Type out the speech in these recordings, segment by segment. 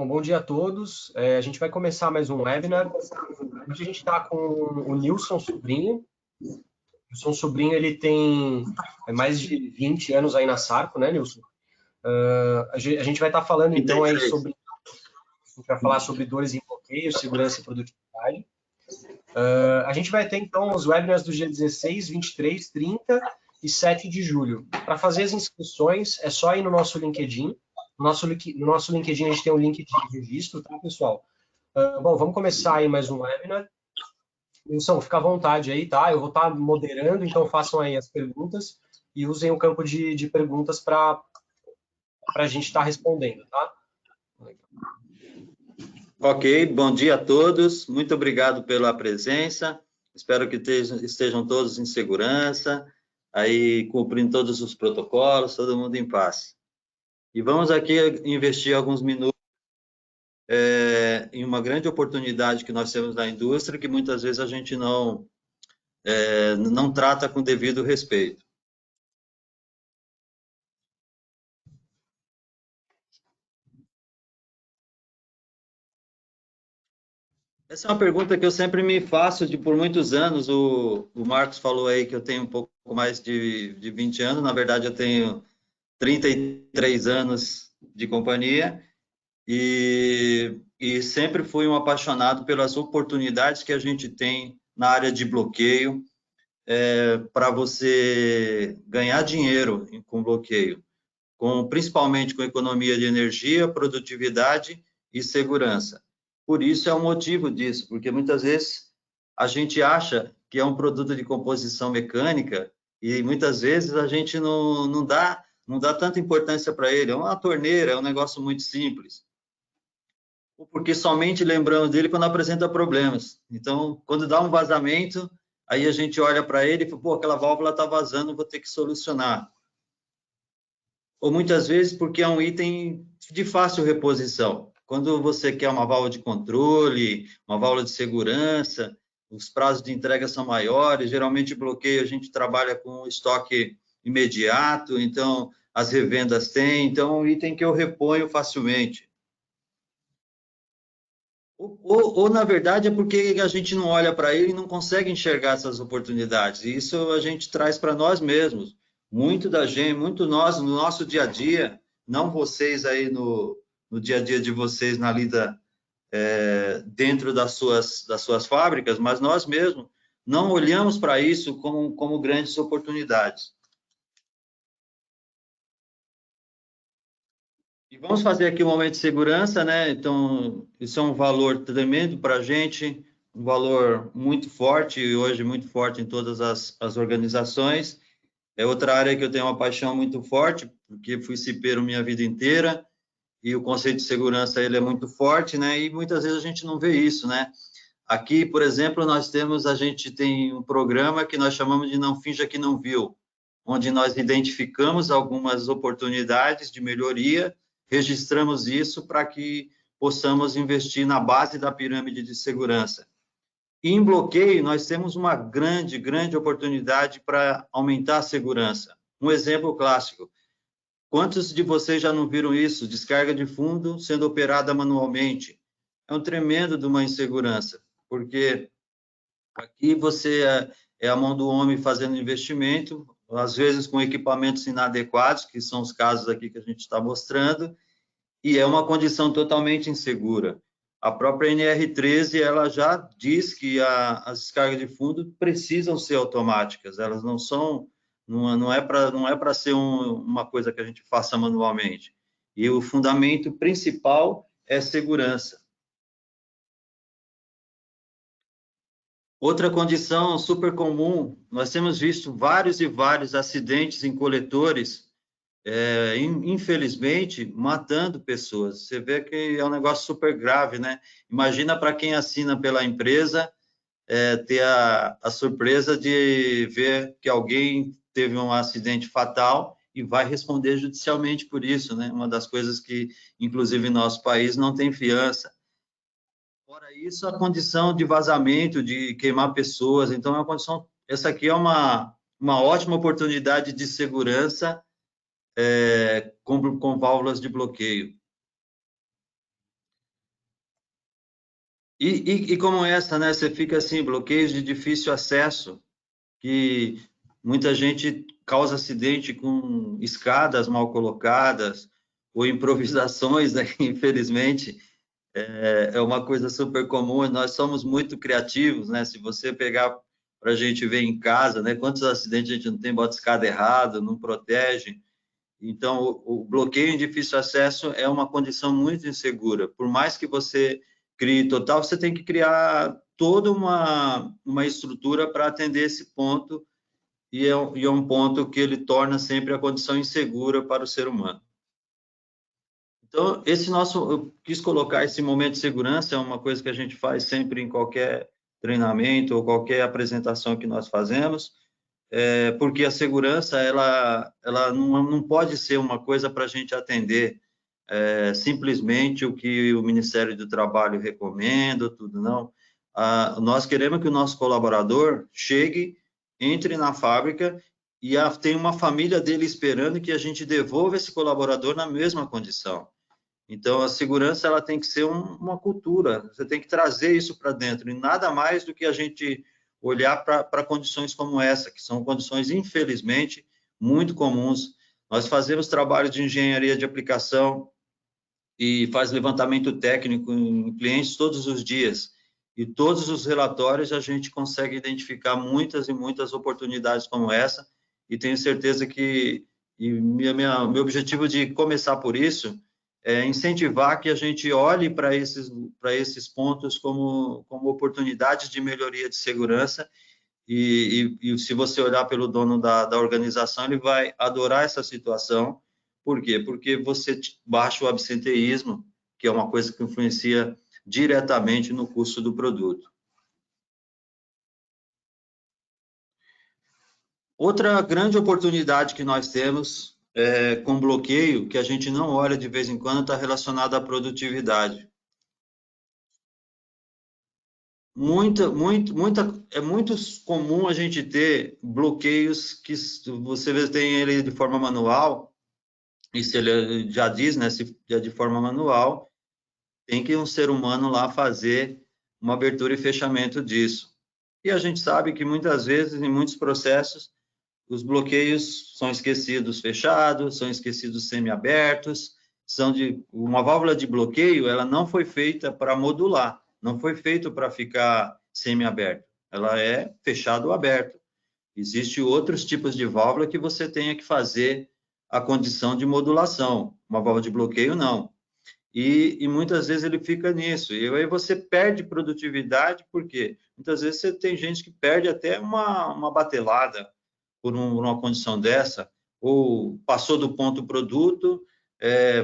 Bom dia a todos. A gente vai começar mais um webinar. Hoje a gente está com o Nilson Sobrinho. O Nilson Sobrinho, ele tem mais de 20 anos aí na Sarco, né, Nilson? A gente vai estar falando, então, aí sobre... A gente vai falar sobre dores em bloqueio, segurança e produtividade. A gente vai ter, então, os webinars do dia 16, 23, 30 e 7 de julho. Para fazer as inscrições, é só ir no nosso LinkedIn. No nosso LinkedIn a gente tem um link de registro, tá, pessoal? Bom, vamos começar aí mais um webinar. Wilson, fica à vontade aí, tá? Eu vou estar moderando, então façam aí as perguntas e usem o campo de perguntas para a gente estar respondendo, tá? Ok, bom dia a todos. Muito obrigado pela presença. Espero que estejam todos em segurança, aí cumprindo todos os protocolos, todo mundo em paz. E vamos aqui investir alguns minutos em uma grande oportunidade que nós temos na indústria, que muitas vezes a gente não trata com devido respeito. Essa é uma pergunta que eu sempre me faço por muitos anos. O Marcos falou aí que eu tenho um pouco mais de 20 anos, na verdade eu tenho 33 anos de companhia e sempre fui um apaixonado pelas oportunidades que a gente tem na área de bloqueio para você ganhar dinheiro com bloqueio, principalmente com economia de energia, produtividade e segurança. Por isso é o motivo disso, porque muitas vezes a gente acha que é um produto de composição mecânica e muitas vezes a gente não dá tanta importância para ele. É uma torneira, é um negócio muito simples. Ou porque somente lembramos dele quando apresenta problemas. Então, quando dá um vazamento, aí a gente olha para ele e fala, pô, aquela válvula está vazando, vou ter que solucionar. Ou muitas vezes porque é um item de fácil reposição. Quando você quer uma válvula de controle, uma válvula de segurança, os prazos de entrega são maiores, geralmente bloqueio a gente trabalha com estoque imediato, então as revendas têm, então é um item que eu reponho facilmente. Ou na verdade, é porque a gente não olha para ele e não consegue enxergar essas oportunidades. E isso a gente traz para nós mesmos. Muito da gente, muito nós, no nosso dia a dia, não vocês aí no dia a dia de vocês na lida dentro das suas fábricas, mas nós mesmos não olhamos para isso como grandes oportunidades. E vamos fazer aqui um momento de segurança, né? Então, isso é um valor tremendo para a gente, um valor muito forte, e hoje muito forte em todas as organizações. É outra área que eu tenho uma paixão muito forte, porque fui cipeiro minha vida inteira, e o conceito de segurança ele é muito forte, né? E muitas vezes a gente não vê isso, né? Aqui, por exemplo, a gente tem um programa que nós chamamos de Não Finja que Não Viu, onde nós identificamos algumas oportunidades de melhoria, registramos isso para que possamos investir na base da pirâmide de segurança. E em bloqueio, nós temos uma grande oportunidade para aumentar a segurança. Um exemplo clássico. Quantos de vocês já não viram isso? Descarga de fundo sendo operada manualmente. É um tremendo de uma insegurança, porque aqui você é a mão do homem fazendo investimento, às vezes com equipamentos inadequados, que são os casos aqui que a gente está mostrando, e é uma condição totalmente insegura. A própria NR13 ela já diz que as descargas de fundo precisam ser automáticas, elas não é para ser uma coisa que a gente faça manualmente. E o fundamento principal é segurança. Outra condição super comum, nós temos visto vários e vários acidentes em coletores, infelizmente, matando pessoas. Você vê que é um negócio super grave, né? Imagina para quem assina pela empresa ter a surpresa de ver que alguém teve um acidente fatal e vai responder judicialmente por isso, né? Uma das coisas que, inclusive, em nosso país não tem fiança. Fora isso, a condição de vazamento, de queimar pessoas, então é uma condição, essa aqui é uma ótima oportunidade de segurança com válvulas de bloqueio. E como essa, né? Você fica assim, bloqueios de difícil acesso, que muita gente causa acidente com escadas mal colocadas ou improvisações, né? Infelizmente, é uma coisa super comum. Nós somos muito criativos, né? Se você pegar para a gente ver em casa, né? Quantos acidentes a gente não tem, bota escada errado, não protege. Então, o bloqueio em difícil acesso é uma condição muito insegura. Por mais que você crie total, você tem que criar toda uma estrutura para atender esse ponto, e é um ponto que ele torna sempre a condição insegura para o ser humano. Então, eu quis colocar esse momento de segurança, é uma coisa que a gente faz sempre em qualquer treinamento ou qualquer apresentação que nós fazemos, porque a segurança ela não pode ser uma coisa para a gente atender simplesmente o que o Ministério do Trabalho recomenda, tudo não. Nós queremos que o nosso colaborador chegue, entre na fábrica e tenha uma família dele esperando que a gente devolva esse colaborador na mesma condição. Então, a segurança ela tem que ser uma cultura, você tem que trazer isso para dentro, e nada mais do que a gente olhar para condições como essa, que são condições, infelizmente, muito comuns. Nós fazemos trabalho de engenharia de aplicação e faz levantamento técnico em clientes todos os dias, e todos os relatórios a gente consegue identificar muitas e muitas oportunidades como essa, e tenho certeza que meu objetivo de começar por isso é incentivar que a gente olhe para esses pontos como oportunidades de melhoria de segurança, e se você olhar pelo dono da organização, ele vai adorar essa situação. Por quê? Porque você baixa o absenteísmo, que é uma coisa que influencia diretamente no custo do produto. Outra grande oportunidade que nós temos com bloqueio, que a gente não olha de vez em quando, está relacionada à produtividade. É muito comum a gente ter bloqueios que você tem ele de forma manual, e se ele já diz, né, se é de forma manual, tem que um ser humano lá fazer uma abertura e fechamento disso. E a gente sabe que muitas vezes, em muitos processos, os bloqueios são esquecidos fechados, são esquecidos semi-abertos, uma válvula de bloqueio, ela não foi feita para modular, não foi feita para ficar semi-aberto, ela é fechado ou aberto. Existem outros tipos de válvula que você tenha que fazer a condição de modulação, uma válvula de bloqueio não. E muitas vezes ele fica nisso, e aí você perde produtividade, porque muitas vezes você tem gente que perde até uma batelada por uma condição dessa, ou passou do ponto produto,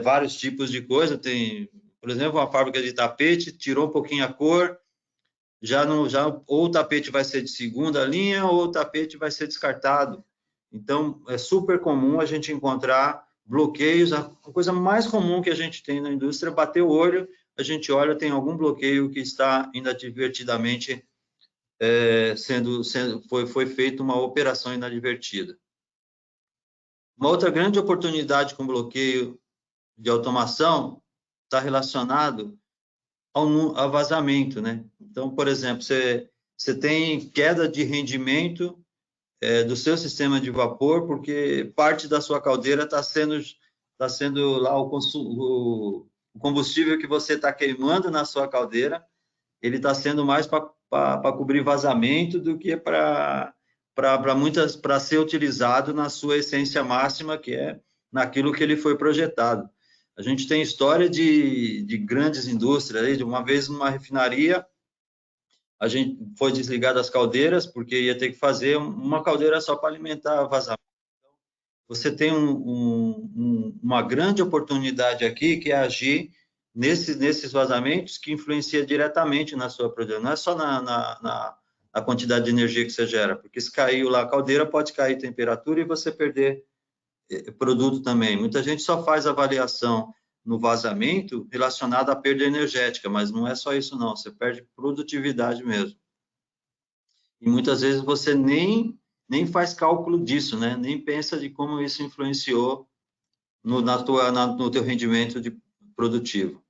vários tipos de coisa, tem, por exemplo, uma fábrica de tapete, tirou um pouquinho a cor, ou o tapete vai ser de segunda linha, ou o tapete vai ser descartado. Então, é super comum a gente encontrar bloqueios. A coisa mais comum que a gente tem na indústria é bater o olho, a gente olha, tem algum bloqueio que está inadvertidamente foi feita uma operação inadvertida. Uma outra grande oportunidade com bloqueio de automação está relacionado ao vazamento, né? Então, por exemplo, você tem queda de rendimento do seu sistema de vapor, porque parte da sua caldeira está sendo lá o combustível que você está queimando na sua caldeira, ele está sendo mais para cobrir vazamento do que para ser utilizado na sua essência máxima, que é naquilo que ele foi projetado. A gente tem história de grandes indústrias, aí, de uma vez numa refinaria, a gente foi desligado as caldeiras, porque ia ter que fazer uma caldeira só para alimentar vazamento. Você tem uma grande oportunidade aqui, que é agir nesses vazamentos, que influencia diretamente na sua produção. Não é só na quantidade de energia que você gera, porque se caiu lá a caldeira, pode cair temperatura e você perder produto também. Muita gente só faz avaliação no vazamento relacionada à perda energética, mas não é só isso não, você perde produtividade mesmo. E muitas vezes você nem faz cálculo disso, né? Nem pensa de como isso influenciou no teu rendimento produtivo.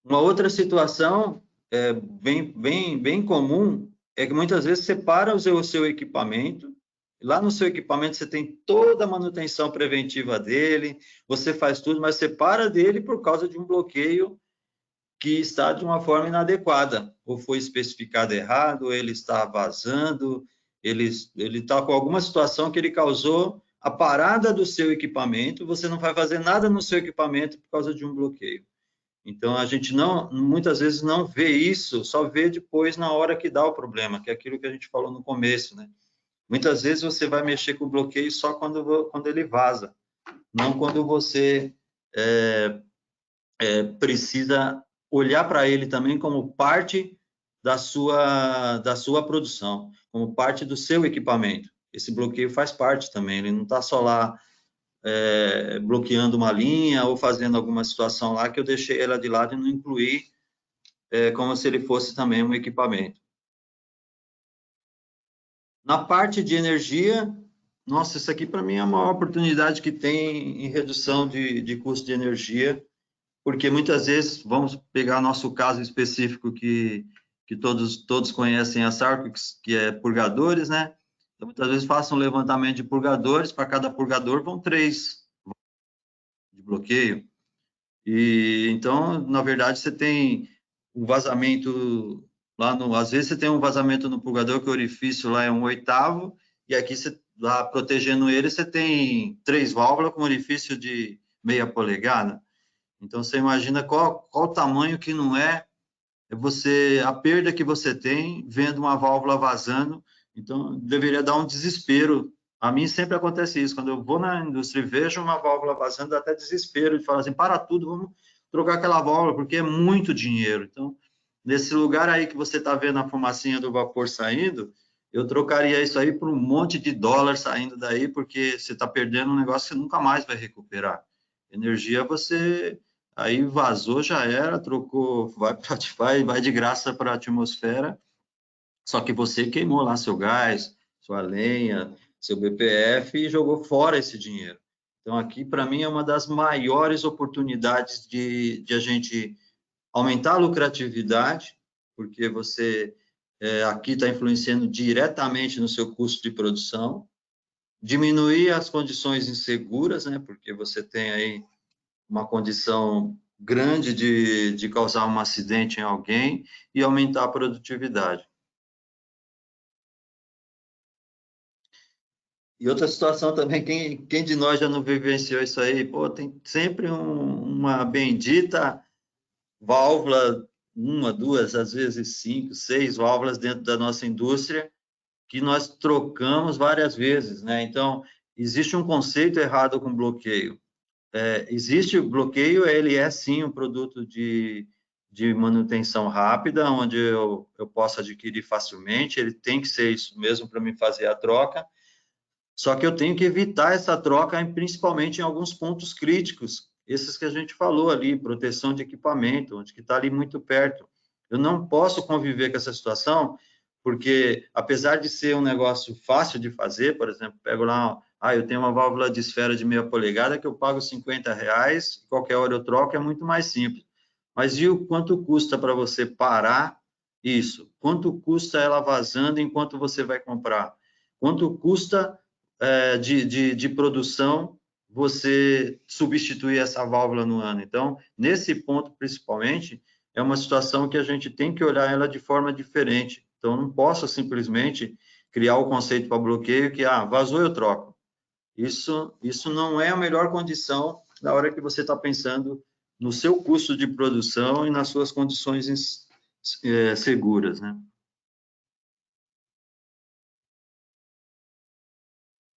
Uma outra situação bem comum é que muitas vezes você para o seu equipamento, lá no seu equipamento você tem toda a manutenção preventiva dele, você faz tudo, mas você para dele por causa de um bloqueio que está de uma forma inadequada, ou foi especificado errado, ou ele está vazando, ele está com alguma situação que ele causou a parada do seu equipamento, você não vai fazer nada no seu equipamento por causa de um bloqueio. Então, a gente muitas vezes não vê isso, só vê depois na hora que dá o problema, que é aquilo que a gente falou no começo, né? Muitas vezes você vai mexer com o bloqueio só quando ele vaza, não quando você precisa olhar para ele também como parte da sua produção, como parte do seu equipamento. Esse bloqueio faz parte também, ele não está só lá bloqueando uma linha ou fazendo alguma situação lá que eu deixei ela de lado e não incluí como se ele fosse também um equipamento. Na parte de energia, nossa, isso aqui para mim é a maior oportunidade que tem em redução de custo de energia, porque muitas vezes, vamos pegar nosso caso específico que todos conhecem a Sarcoix, que é purgadores, né? Então, muitas vezes façam um levantamento de purgadores, para cada purgador vão 3 de bloqueio. E então, na verdade, você tem um vazamento lá no, às vezes você tem um vazamento no purgador que o orifício lá é 1/8, e aqui você lá protegendo ele, você tem 3 válvulas com orifício de meia polegada. Então você imagina qual o tamanho que não é a perda que você tem vendo uma válvula vazando. Então deveria dar um desespero. A mim sempre acontece isso, quando eu vou na indústria e vejo uma válvula vazando, dá até desespero de falar assim, para tudo, vamos trocar aquela válvula, porque é muito dinheiro. Então, nesse lugar aí que você está vendo a fumacinha do vapor saindo, eu trocaria isso aí por um monte de dólar saindo daí, porque você está perdendo um negócio que você nunca mais vai recuperar. Energia você aí vazou, já era, trocou, vai de graça para a atmosfera, só que você queimou lá seu gás, sua lenha, seu BPF e jogou fora esse dinheiro. Então, aqui, para mim, é uma das maiores oportunidades de a gente aumentar a lucratividade, porque você aqui está influenciando diretamente no seu custo de produção, diminuir as condições inseguras, né, porque você tem aí uma condição grande de causar um acidente em alguém e aumentar a produtividade. E outra situação também, quem de nós já não vivenciou isso aí? Pô, tem sempre uma bendita válvula, 1, 2, às vezes 5, 6 válvulas dentro da nossa indústria que nós trocamos várias vezes, né? Então, existe um conceito errado com bloqueio. Existe o bloqueio, ele é sim um produto de manutenção rápida, onde eu posso adquirir facilmente, ele tem que ser isso mesmo para me fazer a troca, só que eu tenho que evitar essa troca, principalmente em alguns pontos críticos, esses que a gente falou ali, proteção de equipamento, onde que está ali muito perto. Eu não posso conviver com essa situação, porque apesar de ser um negócio fácil de fazer, por exemplo, pego lá, eu tenho uma válvula de esfera de meia polegada que eu pago R$50, qualquer hora eu troco, é muito mais simples. Mas e o quanto custa para você parar isso? Quanto custa ela vazando enquanto você vai comprar? Quanto custa de produção você substituir essa válvula no ano? Então, nesse ponto, principalmente, é uma situação que a gente tem que olhar ela de forma diferente. Então, não posso simplesmente criar o conceito para bloqueio que, vazou, eu troco. Isso não é a melhor condição na hora que você está pensando no seu custo de produção e nas suas condições seguras, né?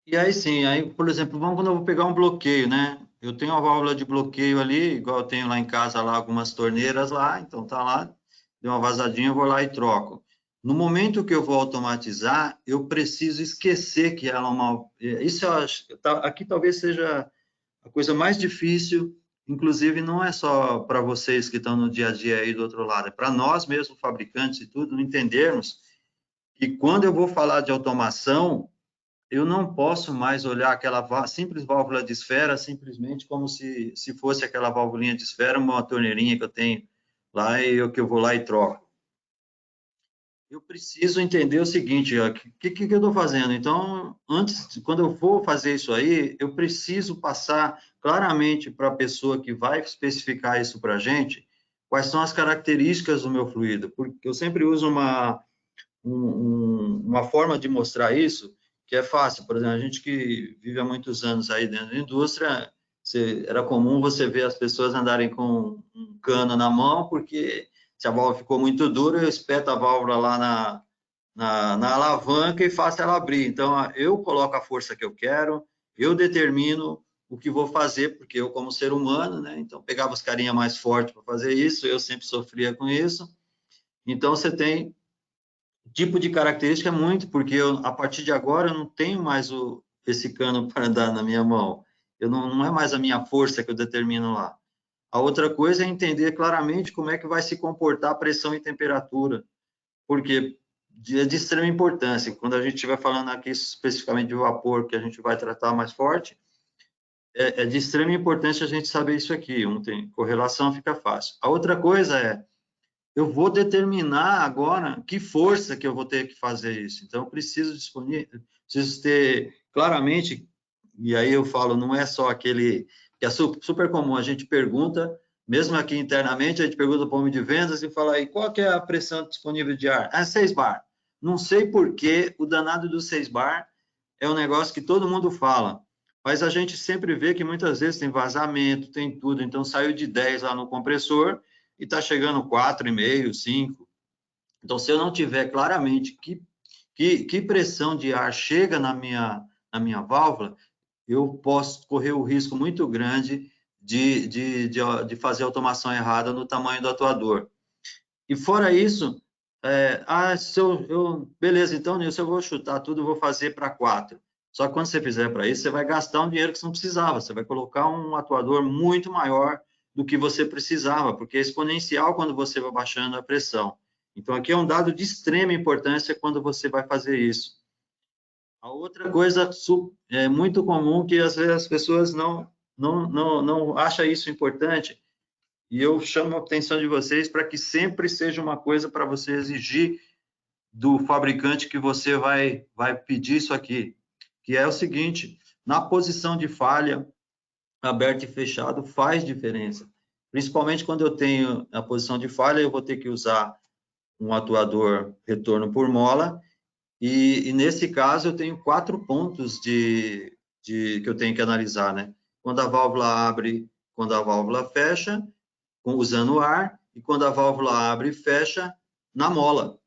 E aí sim, aí, por exemplo, vamos quando eu vou pegar um bloqueio, né? Eu tenho uma válvula de bloqueio ali, igual eu tenho lá em casa, lá algumas torneiras lá, então tá lá, deu uma vazadinha, eu vou lá e troco. No momento que eu vou automatizar, eu preciso esquecer que ela é uma... Isso eu acho, aqui talvez seja a coisa mais difícil, inclusive não é só para vocês que estão no dia a dia aí do outro lado, é para nós mesmos, fabricantes e tudo, entendermos que quando eu vou falar de automação, eu não posso mais olhar aquela simples válvula de esfera simplesmente como se fosse aquela válvulinha de esfera, uma torneirinha que eu tenho lá e que eu vou lá e troco. Eu preciso entender o seguinte, o que eu estou fazendo? Então, antes, quando eu for fazer isso aí, eu preciso passar claramente para a pessoa que vai especificar isso para a gente, quais são as características do meu fluido, porque eu sempre uso uma forma de mostrar isso, que é fácil. Por exemplo, a gente que vive há muitos anos aí dentro da indústria, era comum você ver as pessoas andarem com um cano na mão, porque se a válvula ficou muito dura, eu espeto a válvula lá na alavanca e faço ela abrir. Então, eu coloco a força que eu quero, eu determino o que vou fazer, porque eu, como ser humano, né? Então, pegava os carinha mais fortes para fazer isso, eu sempre sofria com isso. Então, você tem tipo de característica muito, porque a partir de agora eu não tenho mais esse cano para andar na minha mão. Não é mais a minha força que eu determino lá. A outra coisa é entender claramente como é que vai se comportar a pressão e temperatura, porque é de extrema importância. Quando a gente estiver falando aqui especificamente de vapor, que a gente vai tratar mais forte, é de extrema importância a gente saber isso aqui. Um tem correlação, fica fácil. A outra coisa é, eu vou determinar agora que força que eu vou ter que fazer isso. Então, eu preciso ter claramente, e aí eu falo, não é só aquele, que é super comum, a gente pergunta, mesmo aqui internamente, a gente pergunta para o homem de vendas e fala aí, qual que é a pressão disponível de ar? Ah, 6 bar. Não sei por que o danado do 6 bar é um negócio que todo mundo fala, mas a gente sempre vê que muitas vezes tem vazamento, tem tudo, então saiu de 10 lá no compressor, e está chegando 4,5, 5. Então, se eu não tiver claramente que pressão de ar chega na minha válvula, eu posso correr o risco muito grande de fazer automação errada no tamanho do atuador. E fora isso, beleza, então, Nilson, eu vou chutar tudo, eu vou fazer para 4. Só que quando você fizer para isso, você vai gastar um dinheiro que você não precisava, você vai colocar um atuador muito maior do que você precisava, porque é exponencial quando você vai baixando a pressão. Então, aqui é um dado de extrema importância quando você vai fazer isso. A outra coisa é muito comum que às vezes as pessoas não acham isso importante, e eu chamo a atenção de vocês para que sempre seja uma coisa para você exigir do fabricante que você vai pedir isso aqui, que é o seguinte, na posição de falha, aberto e fechado faz diferença. Principalmente quando eu tenho a posição de falha, eu vou ter que usar um atuador retorno por mola, e nesse caso eu tenho 4 pontos que eu tenho que analisar, né? Quando a válvula abre, quando a válvula fecha, usando o ar, e quando a válvula abre e fecha na mola,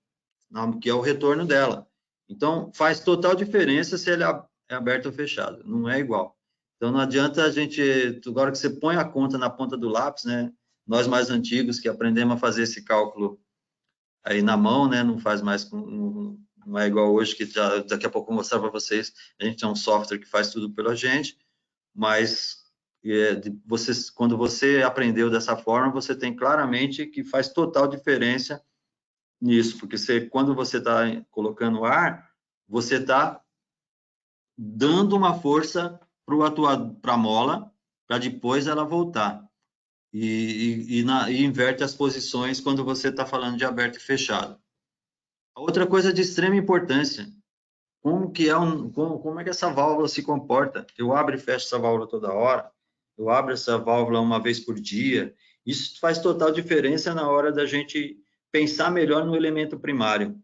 que é o retorno dela. Então, faz total diferença se ele é aberto ou fechado, não é igual. Então, não adianta a gente, agora que você põe a conta na ponta do lápis, né? Nós mais antigos que aprendemos a fazer esse cálculo aí na mão, né? Não faz mais, não é igual hoje, que já, daqui a pouco eu vou mostrar para vocês, a gente tem um software que faz tudo pela gente, mas quando você aprendeu dessa forma, você tem claramente que faz total diferença nisso, porque quando você está colocando ar, você está dando uma força para a mola, para depois ela voltar. E inverte as posições quando você está falando de aberto e fechado. A outra coisa de extrema importância, como é que essa válvula se comporta? Eu abro e fecho essa válvula toda hora, eu abro essa válvula uma vez por dia. Isso faz total diferença na hora da gente pensar melhor no elemento primário.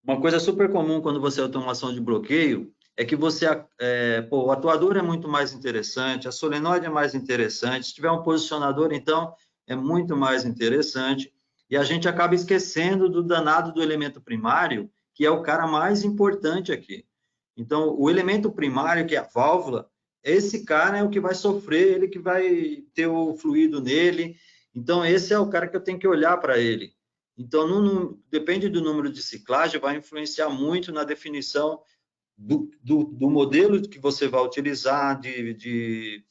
Uma coisa super comum quando você tem automação de bloqueio é que o atuador é muito mais interessante, a solenoide é mais interessante, se tiver um posicionador, então, é muito mais interessante, e a gente acaba esquecendo do danado do elemento primário, que é o cara mais importante aqui. Então, o elemento primário, que é a válvula, esse cara é o que vai sofrer, ele que vai ter o fluido nele, então esse é o cara que eu tenho que olhar para ele. Então, depende do número de ciclagem, vai influenciar muito na definição do modelo que você vai utilizar, de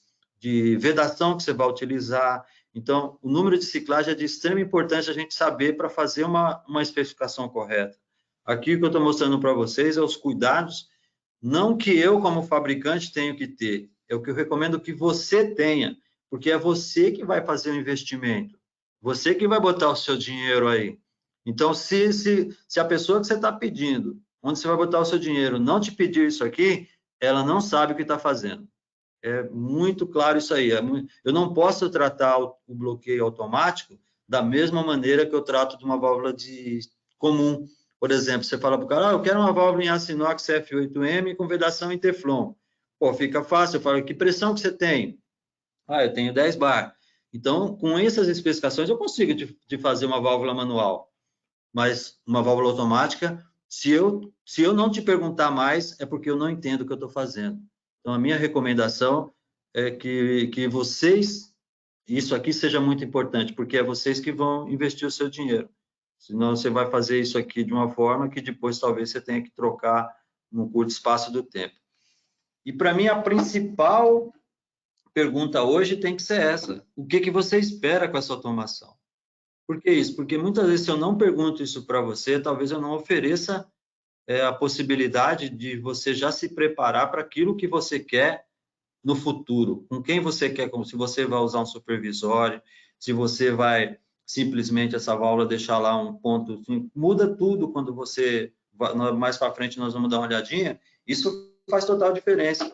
vedação que você vai utilizar. Então, o número de ciclagem é de extrema importância a gente saber para fazer uma especificação correta. Aqui o que eu estou mostrando para vocês é os cuidados, não que eu, como fabricante, tenho que ter, é o que eu recomendo que você tenha, porque é você que vai fazer o investimento. Você que vai botar o seu dinheiro aí. Então, se a pessoa que você está pedindo, onde você vai botar o seu dinheiro, não te pedir isso aqui, ela não sabe o que está fazendo. É muito claro isso aí. Eu não posso tratar o bloqueio automático da mesma maneira que eu trato de uma válvula comum. Por exemplo, você fala para o cara, eu quero uma válvula em aço inox F8M com vedação em Teflon. Pô, fica fácil. Eu falo, que pressão que você tem? Ah, eu tenho 10 bar. Então, com essas especificações, eu consigo de fazer uma válvula manual. Mas uma válvula automática, se eu não te perguntar mais, é porque eu não entendo o que eu estou fazendo. Então, a minha recomendação é que vocês, isso aqui seja muito importante, porque é vocês que vão investir o seu dinheiro. Senão, você vai fazer isso aqui de uma forma que depois talvez você tenha que trocar num curto espaço do tempo. E, para mim, a principal pergunta hoje tem que ser essa. O que você espera com essa automação? Por que isso? Porque muitas vezes, se eu não pergunto isso para você, talvez eu não ofereça a possibilidade de você já se preparar para aquilo que você quer no futuro. Com quem você quer, como se você vai usar um supervisório, se você vai simplesmente essa válvula deixar lá um ponto, assim, muda tudo quando você, mais para frente nós vamos dar uma olhadinha, isso faz total diferença.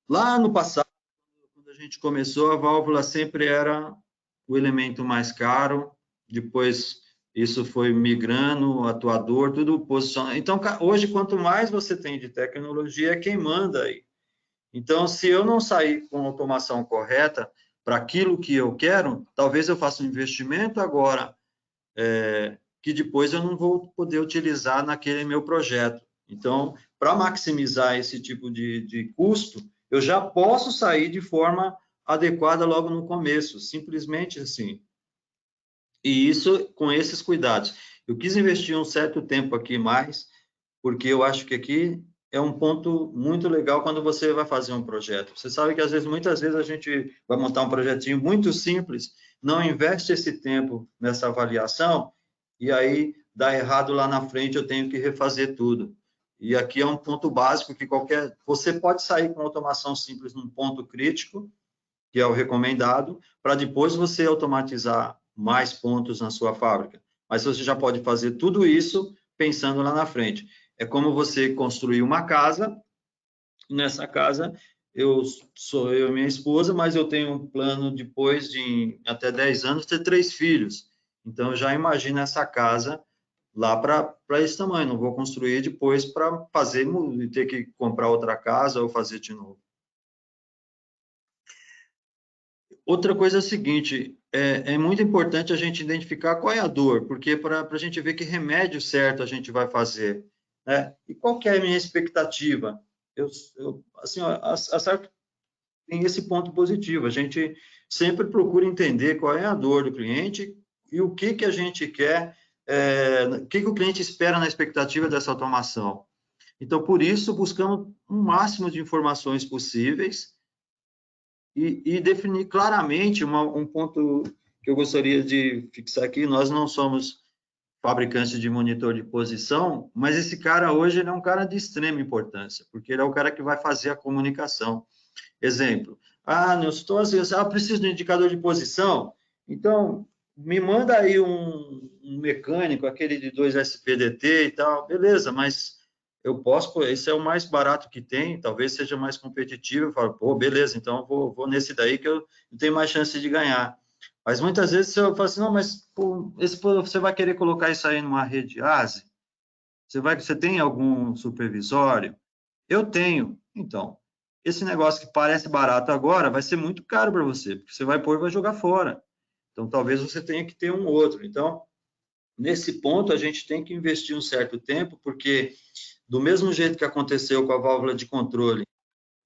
Lá no passado, quando a gente começou, a válvula sempre era o elemento mais caro, depois isso foi migrando, o atuador, tudo posicionado. Então, hoje, quanto mais você tem de tecnologia, é quem manda aí. Então, se eu não sair com a automação correta para aquilo que eu quero, talvez eu faça um investimento agora, que depois eu não vou poder utilizar naquele meu projeto. Então, para maximizar esse tipo de custo, eu já posso sair de forma adequada logo no começo, simplesmente assim. E isso com esses cuidados. Eu quis investir um certo tempo aqui mais, porque eu acho que aqui é um ponto muito legal quando você vai fazer um projeto. Você sabe que às vezes, muitas vezes a gente vai montar um projetinho muito simples, não investe esse tempo nessa avaliação e aí dá errado lá na frente, eu tenho que refazer tudo. E aqui é um ponto básico que você pode sair com automação simples num ponto crítico, que é o recomendado, para depois você automatizar mais pontos na sua fábrica. Mas você já pode fazer tudo isso pensando lá na frente. É como você construir uma casa. Nessa casa, sou eu e minha esposa, mas eu tenho um plano depois de até 10 anos ter 3 filhos. Então, eu já imagino essa casa lá para esse tamanho. Não vou construir depois para fazer e ter que comprar outra casa ou fazer de novo. Outra coisa é a seguinte, é muito importante a gente identificar qual é a dor, porque para a gente ver que remédio certo a gente vai fazer, né? E qual que é a minha expectativa? Assim, a Sarco tem esse ponto positivo, a gente sempre procura entender qual é a dor do cliente e o que a gente quer, o que o cliente espera na expectativa dessa automação. Então, por isso, buscamos um máximo de informações possíveis e definir claramente um ponto que eu gostaria de fixar aqui. Nós não somos fabricantes de monitor de posição, mas esse cara hoje ele é um cara de extrema importância, porque ele é o cara que vai fazer a comunicação. Exemplo, Nilson, estou assim, preciso de um indicador de posição, então me manda aí um mecânico, aquele de 2 SPDT e tal, beleza, mas eu posso, esse é o mais barato que tem, talvez seja mais competitivo, eu falo, pô, beleza, então vou nesse daí que eu tenho mais chance de ganhar. Mas muitas vezes eu falo assim, não, mas pô, você vai querer colocar isso aí numa rede ASE? Você tem algum supervisório? Eu tenho. Então, esse negócio que parece barato agora vai ser muito caro para você, porque você vai pôr e vai jogar fora. Então, talvez você tenha que ter um outro. Então, nesse ponto, a gente tem que investir um certo tempo, porque do mesmo jeito que aconteceu com a válvula de controle,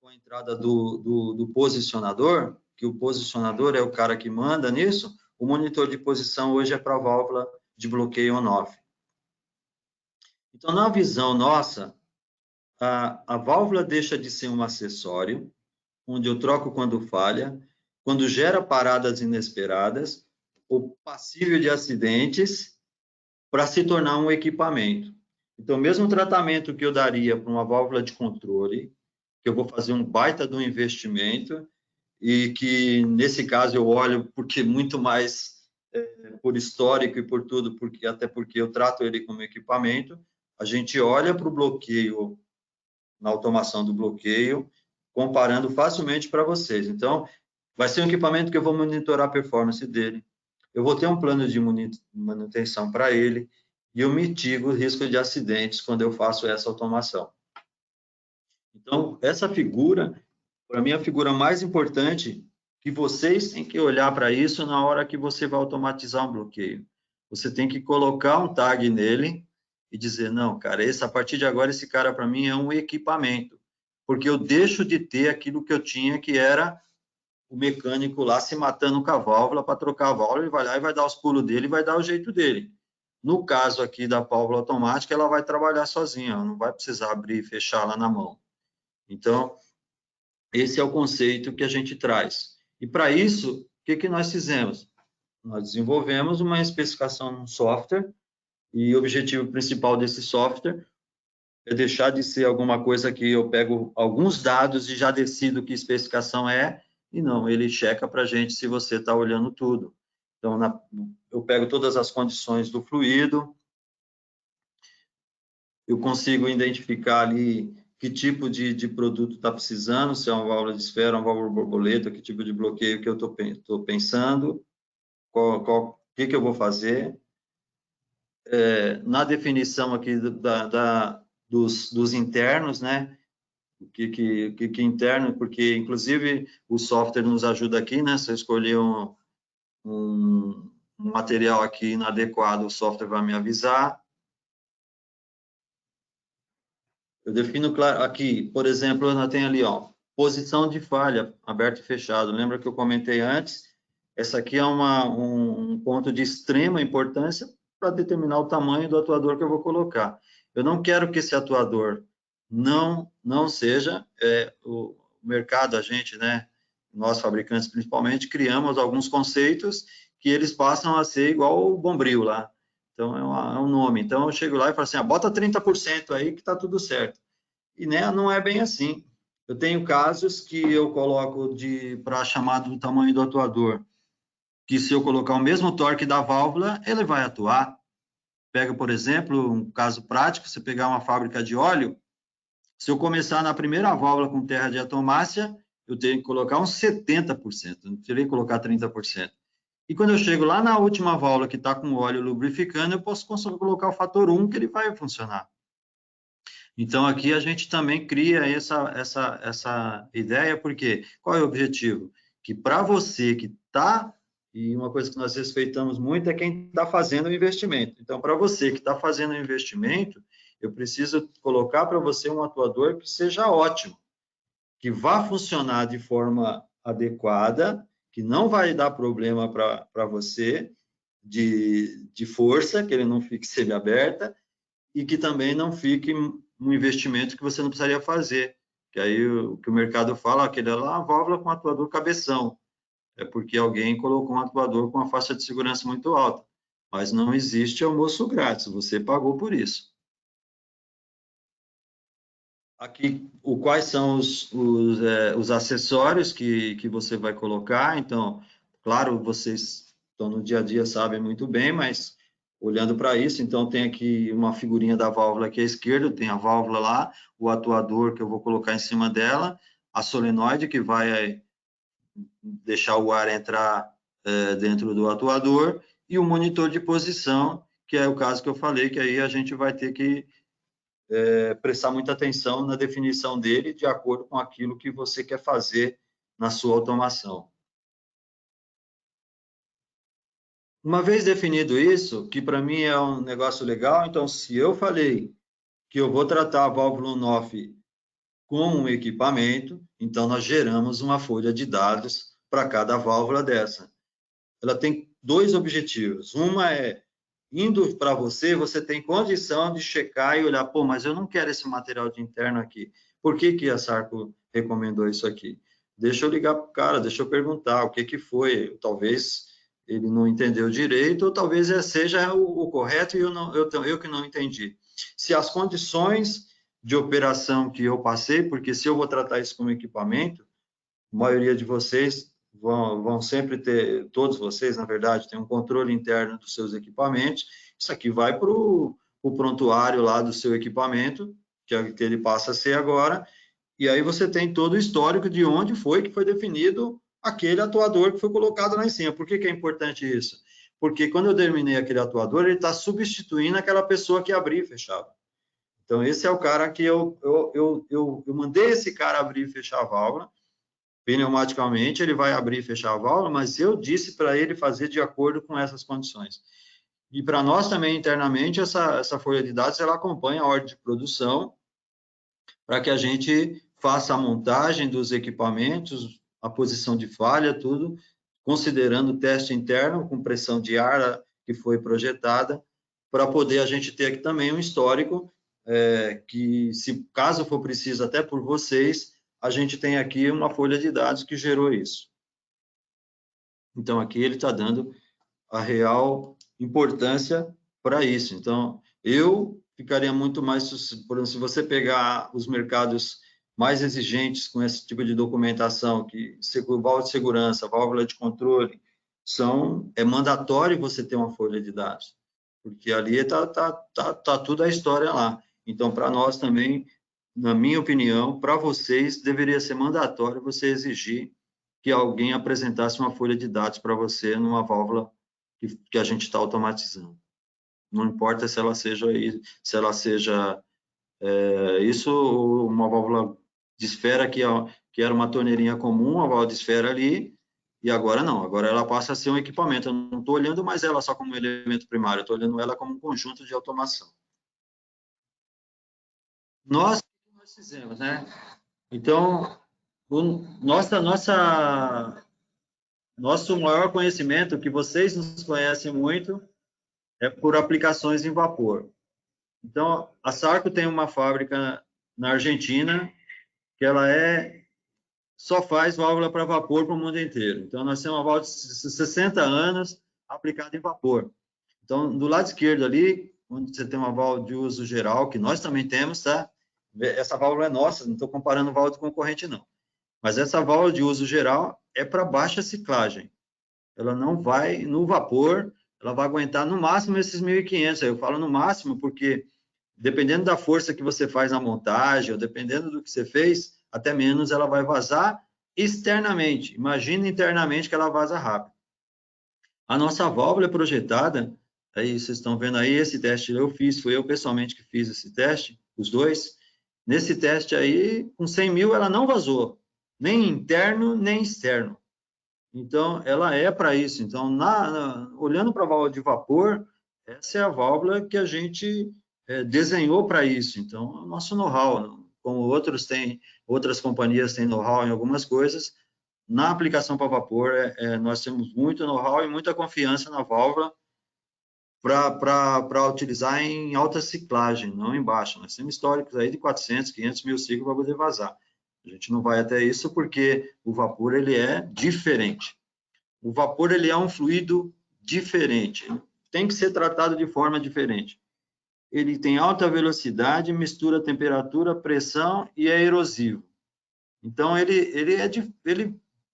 com a entrada do posicionador, que o posicionador é o cara que manda nisso, o monitor de posição hoje é para a válvula de bloqueio on-off. Então, na visão nossa, a válvula deixa de ser um acessório, onde eu troco quando falha, quando gera paradas inesperadas, ou passível de acidentes, para se tornar um equipamento. Então, mesmo tratamento que eu daria para uma válvula de controle, que eu vou fazer um baita de um investimento, e que, nesse caso, eu olho porque muito mais por histórico e por tudo, até porque eu trato ele como equipamento, a gente olha para o bloqueio, na automação do bloqueio, comparando facilmente para vocês. Então, vai ser um equipamento que eu vou monitorar a performance dele, eu vou ter um plano de manutenção para ele, e eu mitigo o risco de acidentes quando eu faço essa automação. Então, essa figura, para mim, é a figura mais importante, que vocês têm que olhar para isso na hora que você vai automatizar um bloqueio. Você tem que colocar um tag nele e dizer, não, cara, a partir de agora, esse cara para mim é um equipamento, porque eu deixo de ter aquilo que eu tinha, que era o mecânico lá se matando com a válvula para trocar a válvula, ele vai lá e vai dar os pulos dele, vai dar o jeito dele. No caso aqui da válvula automática, ela vai trabalhar sozinha, ela não vai precisar abrir e fechar lá na mão. Então, esse é o conceito que a gente traz. E para isso, o que nós fizemos? Nós desenvolvemos uma especificação no software, e o objetivo principal desse software é deixar de ser alguma coisa que eu pego alguns dados e já decido que especificação é, e não, ele checa para a gente se você está olhando tudo. Então, eu pego todas as condições do fluido, eu consigo identificar ali que tipo de produto está precisando, se é uma válvula de esfera, uma válvula borboleta, que tipo de bloqueio que eu estou pensando, o que eu vou fazer. Na definição aqui dos internos, né? O que interno, porque inclusive o software nos ajuda aqui, né? Se eu escolher um material aqui inadequado, o software vai me avisar. Eu defino claro aqui, por exemplo, eu tenho ali, ó, posição de falha, aberto e fechado. Lembra que eu comentei antes? Essa aqui é um ponto de extrema importância para determinar o tamanho do atuador que eu vou colocar. Eu não quero que esse atuador não seja o mercado, a gente, né, nós fabricantes principalmente, criamos alguns conceitos que eles passam a ser igual o Bombril lá. Então, é um nome. Então, eu chego lá e falo assim, bota 30% aí que está tudo certo. E né, não é bem assim. Eu tenho casos que eu coloco para chamar do tamanho do atuador, que se eu colocar o mesmo torque da válvula, ele vai atuar. Pega, por exemplo, um caso prático, você pegar uma fábrica de óleo, se eu começar na primeira válvula com terra de atomácia, eu tenho que colocar uns 70%, não teria que colocar 30%. E quando eu chego lá na última válvula que está com óleo lubrificando, eu posso colocar o fator 1 que ele vai funcionar. Então, aqui a gente também cria essa ideia, porque qual é o objetivo? Que para você que está, e uma coisa que nós respeitamos muito é quem está fazendo o investimento. Então, para você que está fazendo o investimento, eu preciso colocar para você um atuador que seja ótimo, que vá funcionar de forma adequada, que não vai dar problema para você de força, que ele não fique semi-aberta, e que também não fique um investimento que você não precisaria fazer. Que aí o que o mercado fala, aquele é lá, a válvula com atuador cabeção. É porque alguém colocou um atuador com uma faixa de segurança muito alta. Mas não existe almoço grátis, você pagou por isso. Aqui, quais são os acessórios que você vai colocar. Então, claro, vocês estão no dia a dia, sabem muito bem, mas olhando para isso, então tem aqui uma figurinha da válvula aqui à esquerda, tem a válvula lá, o atuador que eu vou colocar em cima dela, a solenoide que vai deixar o ar entrar dentro do atuador, e o monitor de posição, que é o caso que eu falei, que aí a gente vai ter que prestar muita atenção na definição dele de acordo com aquilo que você quer fazer na sua automação. Uma vez definido isso, que para mim é um negócio legal, então se eu falei que eu vou tratar a válvula on-off como um equipamento, então nós geramos uma folha de dados para cada válvula dessa. Ela tem dois objetivos. Uma é, indo para você, você tem condição de checar e olhar, pô, mas eu não quero esse material de interno aqui. Por que a Sarco recomendou isso aqui? Deixa eu ligar para o cara, deixa eu perguntar o que foi. Talvez ele não entendeu direito, ou talvez seja o correto e eu que não entendi. Se as condições de operação que eu passei, porque se eu vou tratar isso como equipamento, a maioria de vocês vão sempre ter, todos vocês, na verdade, têm um controle interno dos seus equipamentos. Isso aqui vai para o prontuário lá do seu equipamento, que é o que ele passa a ser agora, e aí você tem todo o histórico de onde foi que foi definido aquele atuador que foi colocado lá em cima. Por que é importante isso? Porque quando eu terminei aquele atuador, ele está substituindo aquela pessoa que abria e fechava. Então, esse é o cara que eu mandei esse cara abrir e fechar a válvula, pneumaticamente, ele vai abrir e fechar a válvula, mas eu disse para ele fazer de acordo com essas condições. E para nós também, internamente, essa folha de dados, ela acompanha a ordem de produção, para que a gente faça a montagem dos equipamentos, a posição de falha, tudo, considerando o teste interno com pressão de ar que foi projetada, para poder a gente ter aqui também um histórico, que, se caso for preciso, até por vocês, a gente tem aqui uma folha de dados que gerou isso. Então, aqui ele está dando a real importância para isso. Então, eu ficaria muito mais, por exemplo, se você pegar os mercados mais exigentes com esse tipo de documentação, que válvula de segurança, válvula de controle, é mandatório você ter uma folha de dados, porque ali tá tudo a história lá. Então, para nós também, na minha opinião, para vocês, deveria ser mandatório você exigir que alguém apresentasse uma folha de dados para você numa válvula que a gente está automatizando. Não importa se ela seja isso, uma válvula de esfera que era uma torneirinha comum, a válvula de esfera ali, e agora não, agora ela passa a ser um equipamento. Eu não estou olhando mais ela só como elemento primário, eu estou olhando ela como um conjunto de automação. Nós fizemos, né? Então, nosso maior conhecimento, que vocês nos conhecem muito, é por aplicações em vapor. Então, a Sarco tem uma fábrica na Argentina que ela só faz válvula para vapor para o mundo inteiro. Então, nós temos uma válvula de 60 anos aplicada em vapor. Então, do lado esquerdo ali, onde você tem uma válvula de uso geral, que nós também temos, tá? Essa válvula é nossa, não estou comparando válvula de concorrente, não. Mas essa válvula de uso geral é para baixa ciclagem. Ela não vai, no vapor, ela vai aguentar no máximo esses 1.500. Eu falo no máximo porque, dependendo da força que você faz na montagem, ou dependendo do que você fez, até menos ela vai vazar externamente. Imagina internamente que ela vaza rápido. A nossa válvula é projetada, aí vocês estão vendo aí, esse teste eu fiz, foi eu pessoalmente que fiz esse teste, os dois. Nesse teste aí, com 100 mil, ela não vazou, nem interno, nem externo. Então, ela é para isso. Então, olhando para a válvula de vapor, essa é a válvula que a gente desenhou para isso. Então, o nosso know-how, como outras companhias têm know-how em algumas coisas, na aplicação para vapor, nós temos muito know-how e muita confiança na válvula para utilizar em alta ciclagem, não em baixa. Nós temos históricos aí de 400, 500 mil ciclos para poder vazar. A gente não vai até isso porque o vapor ele é diferente. O vapor ele é um fluido diferente. Tem que ser tratado de forma diferente. Ele tem alta velocidade, mistura temperatura, pressão e é erosivo. Então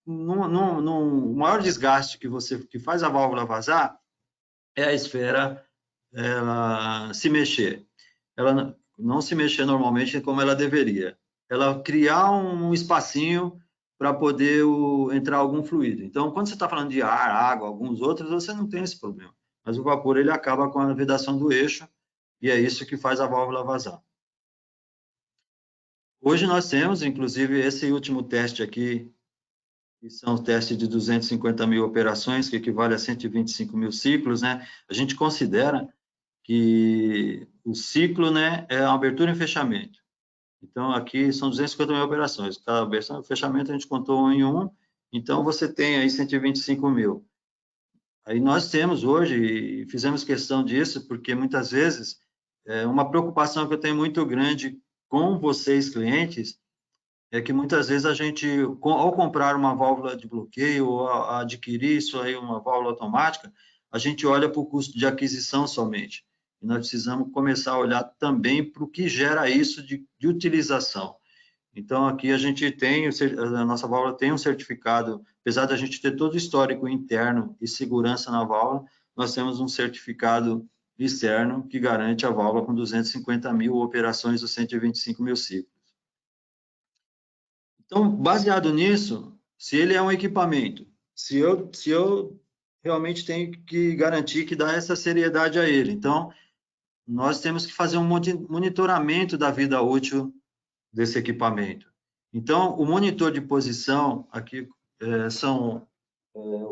o maior desgaste que faz a válvula vazar é a esfera ela se mexer. Ela não se mexer normalmente como ela deveria. Ela criar um espacinho para poder entrar algum fluido. Então, quando você está falando de ar, água, alguns outros, você não tem esse problema. Mas o vapor ele acaba com a vedação do eixo e é isso que faz a válvula vazar. Hoje nós temos, inclusive, esse último teste aqui, que são os testes de 250 mil operações, que equivale a 125 mil ciclos, né? A gente considera que o ciclo, né, é uma abertura e fechamento. Então, aqui são 250 mil operações. Cada fechamento a gente contou em um, então você tem aí 125 mil. Aí nós temos hoje, e fizemos questão disso, porque muitas vezes, uma preocupação que eu tenho muito grande com vocês, clientes, é que muitas vezes a gente, ao comprar uma válvula de bloqueio, ou adquirir isso aí, uma válvula automática, a gente olha para o custo de aquisição somente. E nós precisamos começar a olhar também para o que gera isso de utilização. Então, aqui a gente tem, a nossa válvula tem um certificado, apesar da gente ter todo o histórico interno e segurança na válvula, nós temos um certificado externo que garante a válvula com 250 mil operações ou 125 mil ciclos. Então, baseado nisso, se ele é um equipamento, se eu realmente tenho que garantir que dá essa seriedade a ele. Então, nós temos que fazer um monitoramento da vida útil desse equipamento. Então, o monitor de posição, aqui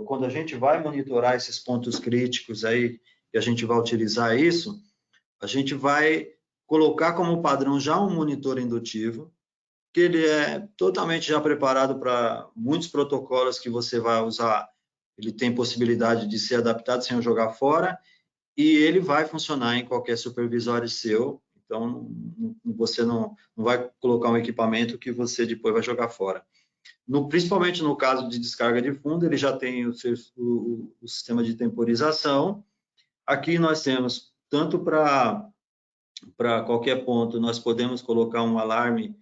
quando a gente vai monitorar esses pontos críticos aí, que a gente vai utilizar isso, a gente vai colocar como padrão já um monitor indutivo, que ele é totalmente já preparado para muitos protocolos que você vai usar. Ele tem possibilidade de ser adaptado sem eu jogar fora, e ele vai funcionar em qualquer supervisório seu. Então, você não vai colocar um equipamento que você depois vai jogar fora. Principalmente no caso de descarga de fundo, ele já tem o sistema de temporização. Aqui nós temos, tanto para qualquer ponto, nós podemos colocar um alarme,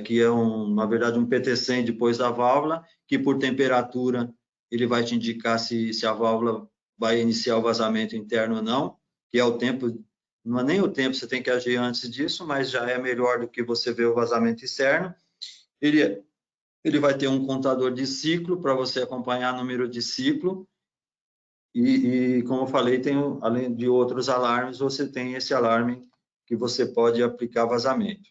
que é, na verdade, um PT100 depois da válvula, que por temperatura ele vai te indicar se a válvula vai iniciar o vazamento interno ou não, que é o tempo, não é nem o tempo, você tem que agir antes disso, mas já é melhor do que você ver o vazamento externo. Ele vai ter um contador de ciclo para você acompanhar o número de ciclo, e como eu falei, além de outros alarmes, você tem esse alarme que você pode aplicar vazamento.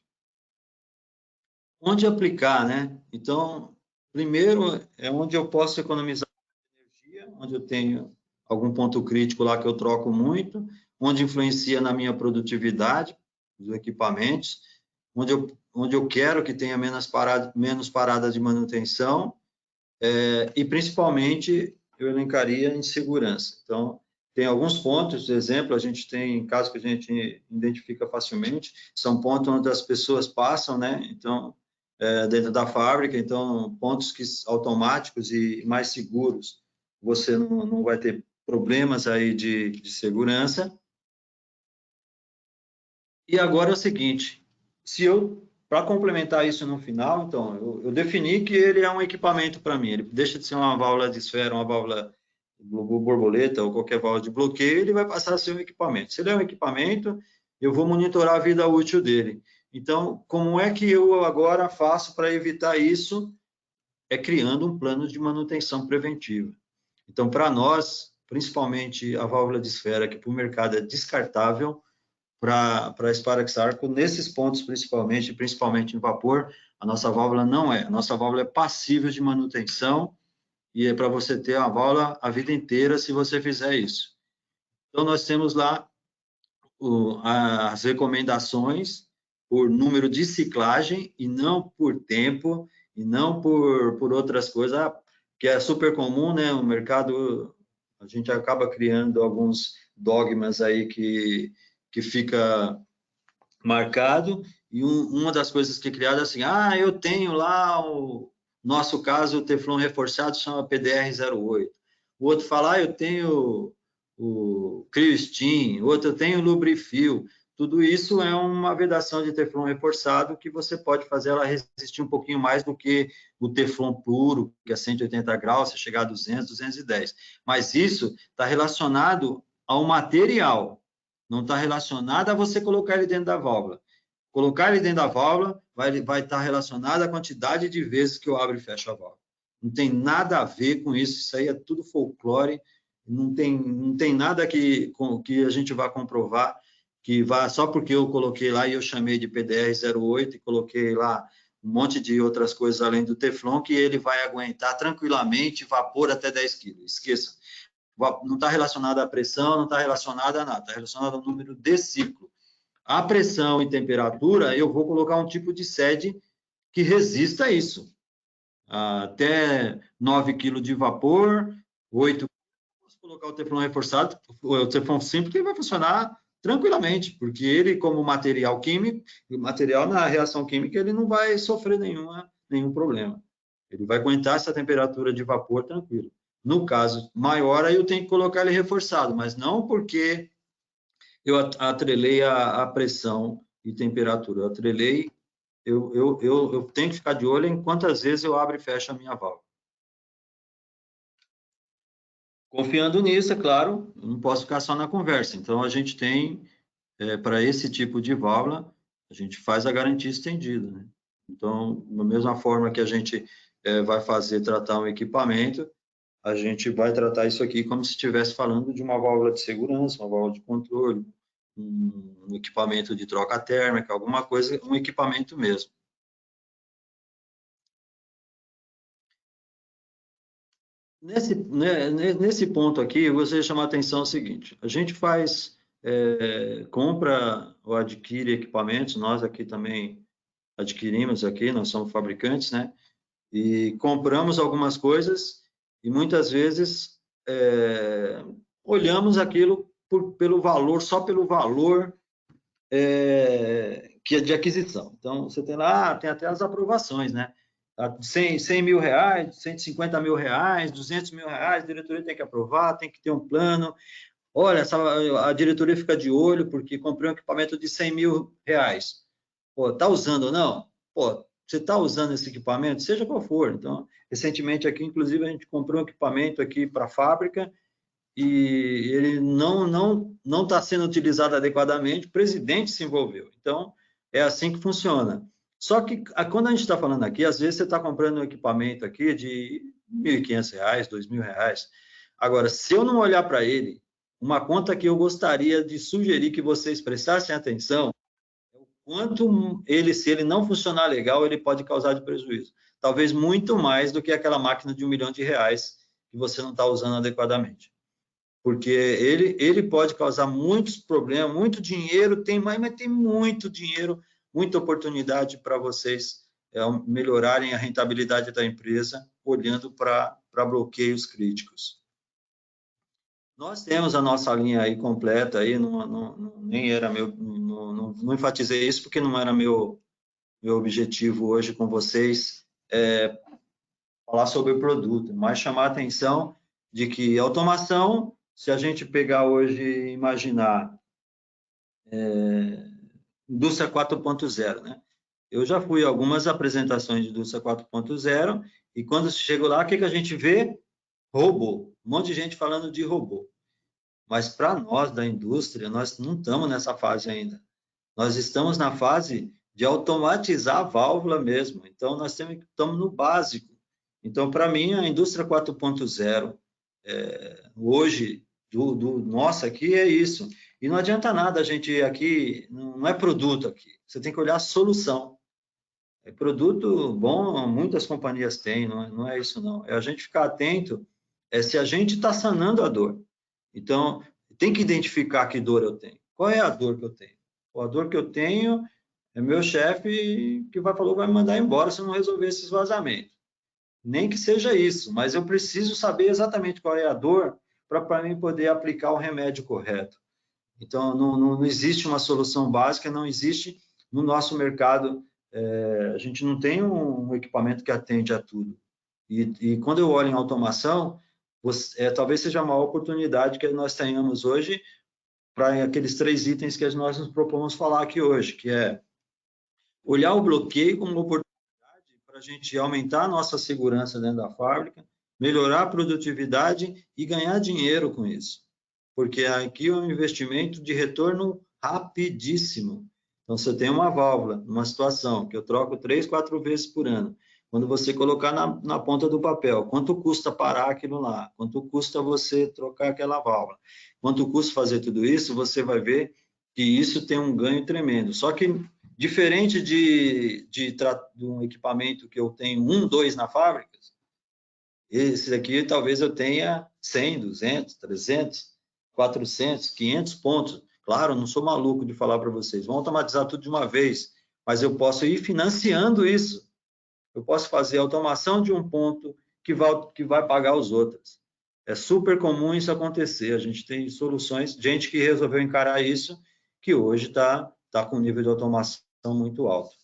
Onde aplicar, né? Então, primeiro é onde eu posso economizar energia, onde eu tenho algum ponto crítico lá que eu troco muito, onde influencia na minha produtividade dos equipamentos, onde eu quero que tenha menos paradas de manutenção, e principalmente eu elencaria em segurança. Então, tem alguns pontos, por exemplo, a gente tem casos que a gente identifica facilmente, são pontos onde as pessoas passam, né? Então, dentro da fábrica, então, pontos automáticos e mais seguros, você não vai ter problemas aí de segurança. E agora é o seguinte, para complementar isso no final, então, eu defini que ele é um equipamento para mim, ele deixa de ser uma válvula de esfera, uma válvula borboleta ou qualquer válvula de bloqueio, ele vai passar a ser um equipamento. Se ele é um equipamento, eu vou monitorar a vida útil dele. Então, como é que eu agora faço para evitar isso? É criando um plano de manutenção preventiva. Então, para nós, principalmente a válvula de esfera, que para o mercado é descartável, para a Sparax Arco, nesses pontos principalmente em vapor, a nossa válvula não é. A nossa válvula é passível de manutenção e é para você ter a válvula a vida inteira se você fizer isso. Então, nós temos lá as recomendações por número de ciclagem e não por tempo e não por outras coisas, que é super comum, né? O mercado, a gente acaba criando alguns dogmas aí que fica marcado, e uma das coisas que é criada é assim, eu tenho lá o nosso caso, o Teflon reforçado chama PDR-08. O outro fala, eu tenho o Cristin, o outro eu tenho o Lubrifil. Tudo isso é uma vedação de Teflon reforçado que você pode fazer ela resistir um pouquinho mais do que o Teflon puro, que é 180 graus, você chegar a 200, 210. Mas isso está relacionado ao material, não está relacionado a você colocar ele dentro da válvula. Colocar ele dentro da válvula vai estar relacionado à quantidade de vezes que eu abro e fecho a válvula. Não tem nada a ver com isso, isso aí é tudo folclore, não tem nada que a gente vá comprovar, que vá, só porque eu coloquei lá e eu chamei de PDR-08 e coloquei lá um monte de outras coisas além do Teflon, que ele vai aguentar tranquilamente vapor até 10 kg. Esqueça. Não está relacionado à pressão, não está relacionado a nada, está relacionado ao número de ciclo. A pressão e temperatura, eu vou colocar um tipo de sede que resista a isso. Até 9 kg de vapor, 8 kg. Posso colocar o Teflon reforçado, o Teflon simples, que vai funcionar tranquilamente, porque ele, como material químico, o material na reação química, ele não vai sofrer nenhum problema. Ele vai aguentar essa temperatura de vapor tranquilo. No caso maior, aí eu tenho que colocar ele reforçado, mas não porque eu atrelei a pressão e temperatura, eu atrelei eu tenho que ficar de olho em quantas vezes eu abro e fecho a minha válvula. Confiando nisso, é claro, eu não posso ficar só na conversa. Então, a gente tem, para esse tipo de válvula, a gente faz a garantia estendida, né? Então, da mesma forma que a gente vai tratar um equipamento, a gente vai tratar isso aqui como se estivesse falando de uma válvula de segurança, uma válvula de controle, um equipamento de troca térmica, alguma coisa, um equipamento mesmo. Nesse ponto aqui, eu gostaria de chamar a atenção o seguinte: a gente compra ou adquire equipamentos, nós aqui também adquirimos aqui, nós somos fabricantes, né? E compramos algumas coisas e muitas vezes olhamos aquilo pelo valor, só pelo valor que é de aquisição. Então, você tem lá, tem até as aprovações, né? 100 mil reais, 150 mil reais, 200 mil reais, a diretoria tem que aprovar, tem que ter um plano. Olha, a diretoria fica de olho porque comprei um equipamento de 100 mil reais. Pô, tá usando ou não? Pô, você está usando esse equipamento, seja qual for. Então, recentemente aqui, inclusive, a gente comprou um equipamento aqui para a fábrica e ele não está sendo utilizado adequadamente, o presidente se envolveu. Então, é assim que funciona. Só que quando a gente está falando aqui, às vezes você está comprando um equipamento aqui de R$1.500, R$2.000. Agora, se eu não olhar para ele, uma conta que eu gostaria de sugerir que vocês prestassem atenção, é o quanto ele, se ele não funcionar legal, ele pode causar de prejuízo. Talvez muito mais do que aquela máquina de R$1 milhão que você não está usando adequadamente. Porque ele pode causar muitos problemas, muito dinheiro, mas tem muito dinheiro, muita oportunidade para vocês melhorarem a rentabilidade da empresa, olhando para bloqueios críticos. Nós temos a nossa linha aí completa, aí, nem era não enfatizei isso porque não era meu objetivo hoje com vocês falar sobre o produto, mas chamar a atenção de que automação, se a gente pegar hoje e imaginar indústria 4.0, né? Eu já fui a algumas apresentações de indústria 4.0 e quando chego lá, o que a gente vê? Robô. Um monte de gente falando de robô. Mas para nós da indústria, nós não estamos nessa fase ainda. Nós estamos na fase de automatizar a válvula mesmo. Então, nós estamos no básico. Então, para mim, a indústria 4.0, hoje, nossa, aqui é isso. E não adianta nada a gente aqui, não é produto aqui. Você tem que olhar a solução. É produto bom, muitas companhias têm, não é isso não. É a gente ficar atento se a gente está sanando a dor. Então, tem que identificar que dor eu tenho. Qual é a dor que eu tenho? A dor que eu tenho é meu chefe que vai me mandar embora se eu não resolver esses vazamentos. Nem que seja isso, mas eu preciso saber exatamente qual é a dor para mim poder aplicar o remédio correto. Então, não existe uma solução básica, não existe no nosso mercado, a gente não tem um equipamento que atende a tudo. E quando eu olho em automação, talvez seja a maior oportunidade que nós tenhamos hoje para aqueles 3 itens que nós nos propomos falar aqui hoje, que é olhar o bloqueio como uma oportunidade para a gente aumentar a nossa segurança dentro da fábrica, melhorar a produtividade e ganhar dinheiro com isso. Porque aqui é um investimento de retorno rapidíssimo. Então, se eu tenho uma válvula, numa situação que eu troco 3, 4 vezes por ano, quando você colocar na ponta do papel, quanto custa parar aquilo lá? Quanto custa você trocar aquela válvula? Quanto custa fazer tudo isso? Você vai ver que isso tem um ganho tremendo. Só que, diferente de um equipamento que eu tenho 1, 2 na fábrica, esse aqui talvez eu tenha 100, 200, 300, 400, 500 pontos. Claro, não sou maluco de falar para vocês, vão automatizar tudo de uma vez, mas eu posso ir financiando isso. Eu posso fazer automação de um ponto que vai pagar os outros. É super comum isso acontecer. A gente tem soluções, gente que resolveu encarar isso, que hoje está com um nível de automação muito alto.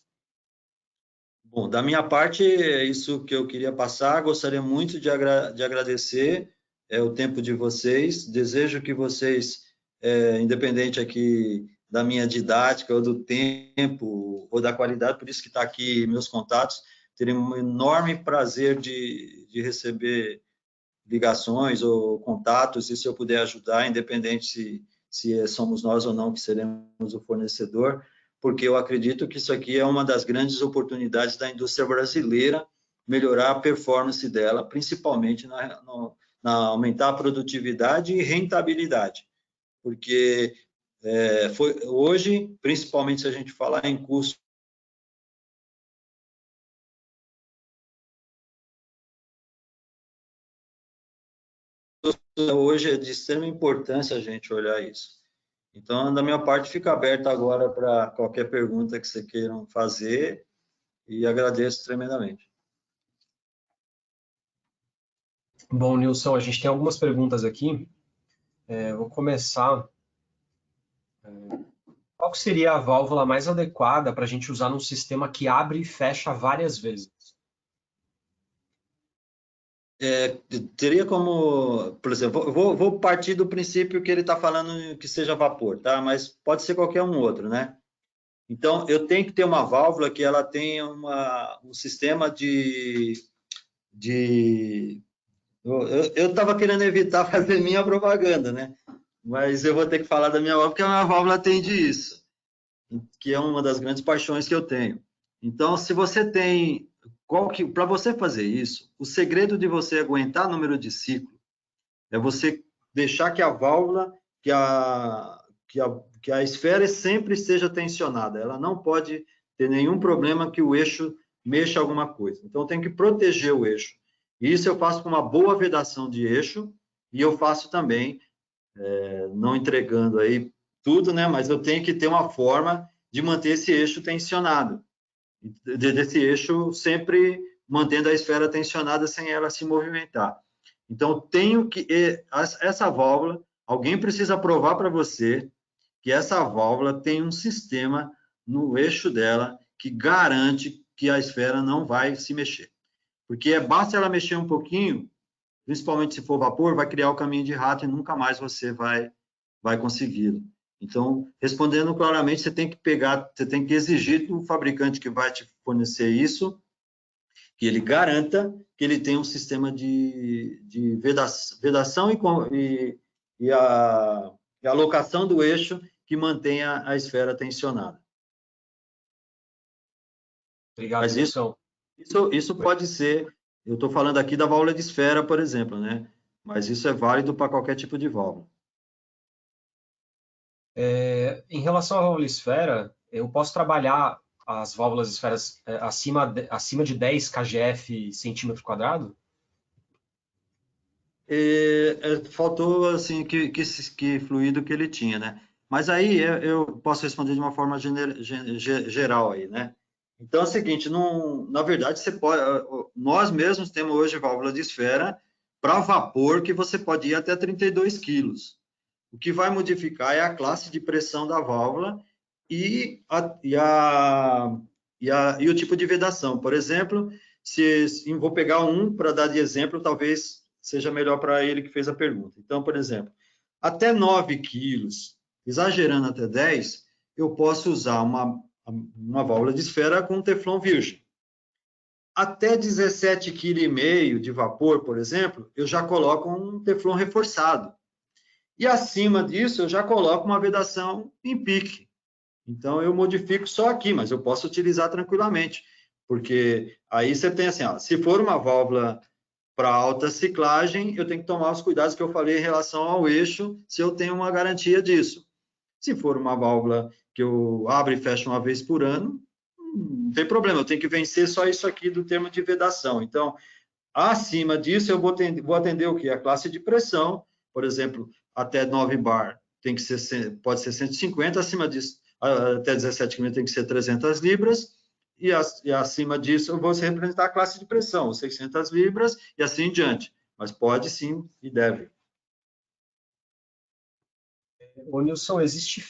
Bom, da minha parte, é isso que eu queria passar. Gostaria muito de agradecer o tempo de vocês. Desejo que vocês, independente aqui da minha didática, ou do tempo, ou da qualidade, por isso que está aqui meus contatos. Terei um enorme prazer de receber ligações ou contatos, e se eu puder ajudar, independente se somos nós ou não que seremos o fornecedor, porque eu acredito que isso aqui é uma das grandes oportunidades da indústria brasileira, melhorar a performance dela, principalmente na aumentar a produtividade e rentabilidade, porque hoje, principalmente se a gente falar em custo, hoje é de extrema importância a gente olhar isso. Então, da minha parte, fica aberto agora para qualquer pergunta que você queiram fazer e agradeço tremendamente. Bom, Nilson, a gente tem algumas perguntas aqui. Vou começar. Qual seria a válvula mais adequada para a gente usar num sistema que abre e fecha várias vezes? Teria como, por exemplo, eu vou partir do princípio que ele está falando que seja vapor, tá? Mas pode ser qualquer um outro, né? Então, eu tenho que ter uma válvula que ela tenha um sistema eu estava querendo evitar fazer minha propaganda, né? Mas eu vou ter que falar da minha válvula, porque a minha válvula atende isso, que é uma das grandes paixões que eu tenho. Então, se você tem... Para você fazer isso, o segredo de você aguentar o número de ciclo é você deixar que a válvula, que a esfera sempre esteja tensionada. Ela não pode ter nenhum problema que o eixo mexa alguma coisa. Então, tem que proteger o eixo. E isso eu faço com uma boa vedação de eixo e eu faço também, não entregando aí tudo, né? Mas eu tenho que ter uma forma de manter esse eixo tensionado. Desse eixo sempre mantendo a esfera tensionada sem ela se movimentar. Então, essa válvula, alguém precisa provar para você que essa válvula tem um sistema no eixo dela que garante que a esfera não vai se mexer. Porque basta ela mexer um pouquinho, principalmente se for vapor, vai criar o caminho de rato e nunca mais você vai consegui-lo. Então, respondendo claramente, você tem que exigir do fabricante que vai te fornecer isso, que ele garanta que ele tem um sistema de vedação e a alocação do eixo que mantenha a esfera tensionada. Obrigado, Mas Nilson. isso pode ser, eu estou falando aqui da válvula de esfera, por exemplo, né? Mas isso é válido para qualquer tipo de válvula. Em relação à válvula esfera, eu posso trabalhar as válvulas esferas acima de 10 kgf centímetro quadrado? Faltou assim que fluido que ele tinha, né? Mas aí eu posso responder de uma forma geral aí, né? Então é o seguinte, na verdade nós mesmos temos hoje válvula de esfera para vapor que você pode ir até 32 quilos. O que vai modificar é a classe de pressão da válvula e o tipo de vedação. Por exemplo, vou pegar um para dar de exemplo, talvez seja melhor para ele que fez a pergunta. Então, por exemplo, até 9 quilos, exagerando até 10, eu posso usar uma válvula de esfera com teflon virgem. Até 17,5 kg de vapor, por exemplo, eu já coloco um teflon reforçado. E acima disso, eu já coloco uma vedação em pique. Então, eu modifico só aqui, mas eu posso utilizar tranquilamente. Porque aí você tem assim, ó, se for uma válvula para alta ciclagem, eu tenho que tomar os cuidados que eu falei em relação ao eixo, se eu tenho uma garantia disso. Se for uma válvula que eu abro e fecho uma vez por ano, não tem problema, eu tenho que vencer só isso aqui do termo de vedação. Então, acima disso, eu vou atender o quê? A classe de pressão, por exemplo, até 9 bar pode ser 150, acima disso, até 17 km tem que ser 300 libras, e acima disso eu vou representar a classe de pressão, 600 libras e assim em diante. Mas pode sim e deve. Ô, Nilson, existe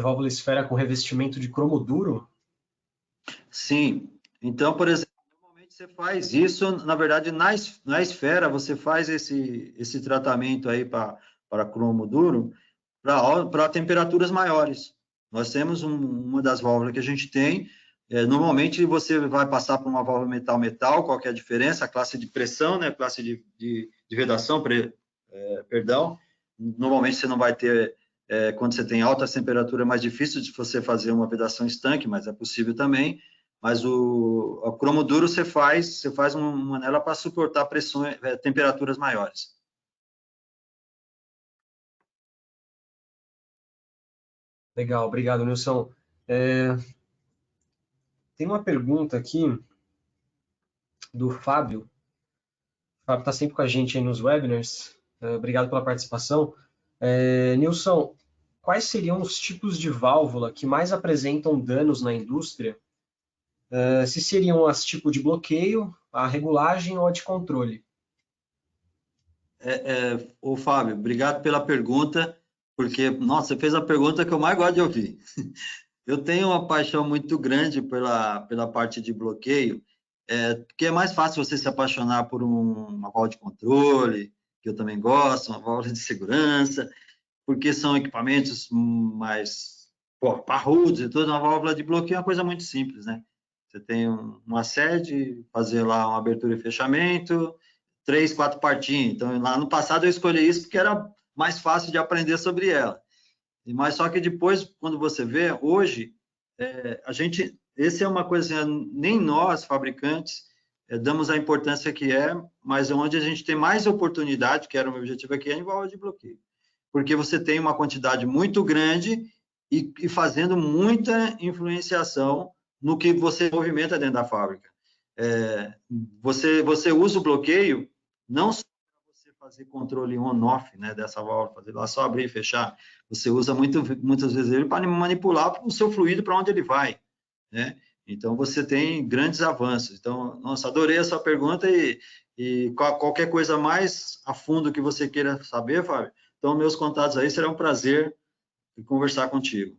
válvula esfera com revestimento de cromo duro? Sim. Então, por exemplo, normalmente você faz isso, na verdade, na esfera, você faz esse tratamento aí para cromo duro para temperaturas maiores. Nós temos uma das válvulas que a gente tem, normalmente você vai passar por uma válvula metal-metal, qual que é a diferença? A classe de pressão, né? A classe de vedação, perdão. Normalmente você não vai ter, quando você tem alta temperatura, é mais difícil de você fazer uma vedação estanque, mas é possível também. Mas o cromo duro você faz uma anela para suportar pressões, temperaturas maiores. Legal, obrigado, Nilson. Tem uma pergunta aqui do Fábio. O Fábio está sempre com a gente aí nos webinars. Obrigado pela participação. Nilson, quais seriam os tipos de válvula que mais apresentam danos na indústria? Se seriam as tipo de bloqueio, a regulagem ou a de controle? Ô, Fábio, obrigado pela pergunta, porque, nossa, você fez a pergunta que eu mais gosto de ouvir. Eu tenho uma paixão muito grande pela parte de bloqueio, porque é mais fácil você se apaixonar por uma válvula de controle, que eu também gosto, uma válvula de segurança, porque são equipamentos mais parrudos e tudo. Uma válvula de bloqueio é uma coisa muito simples, né? Você tem uma sede, fazer lá uma abertura e fechamento, 3, 4 partinhas. Então, lá no passado eu escolhi isso porque era mais fácil de aprender sobre ela. Mas só que depois, quando você vê, hoje, essa é uma coisa, nem nós, fabricantes, damos a importância que mas onde a gente tem mais oportunidade, que era o meu objetivo aqui, é em válvula de bloqueio. Porque você tem uma quantidade muito grande e fazendo muita influenciação no que você movimenta dentro da fábrica. Você usa o bloqueio não só para você fazer controle on-off, né, dessa válvula, fazer lá só abrir e fechar. Você usa muitas vezes ele para manipular o seu fluido para onde ele vai, né? Então, você tem grandes avanços. Então, nossa, adorei a sua pergunta e qualquer coisa mais a fundo que você queira saber, Fábio, então, meus contatos aí, será um prazer conversar contigo.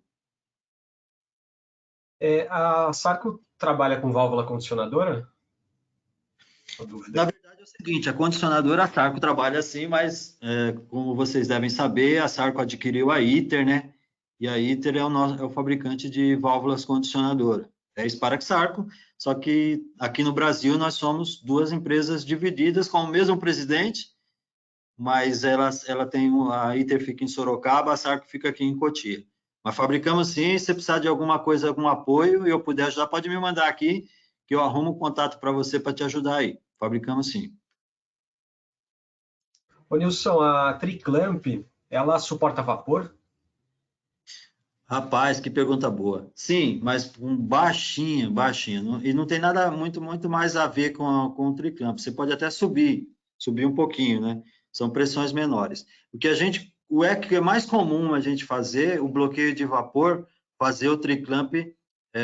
A Sarco trabalha com válvula condicionadora? Na verdade, é o seguinte, a condicionadora, a Sarco trabalha assim, mas, como vocês devem saber, a Sarco adquiriu a ITER, né? E a ITER é o fabricante de válvulas condicionadoras. É Sparax Sarco, só que aqui no Brasil nós somos duas empresas divididas com o mesmo presidente, mas ela tem a ITER fica em Sorocaba, a Sarco fica aqui em Cotia. Mas fabricamos sim, se precisar de alguma coisa, algum apoio e eu puder ajudar, pode me mandar aqui, que eu arrumo o contato para você para te ajudar aí. Fabricamos sim. Ô Nilson, a Triclamp, ela suporta vapor? Rapaz, que pergunta boa. Sim, mas baixinha, baixinha. E não tem nada muito mais a ver com o triclamp. Você pode até subir um pouquinho, né? São pressões menores. O que é mais comum a gente fazer, o bloqueio de vapor, fazer o triclamp,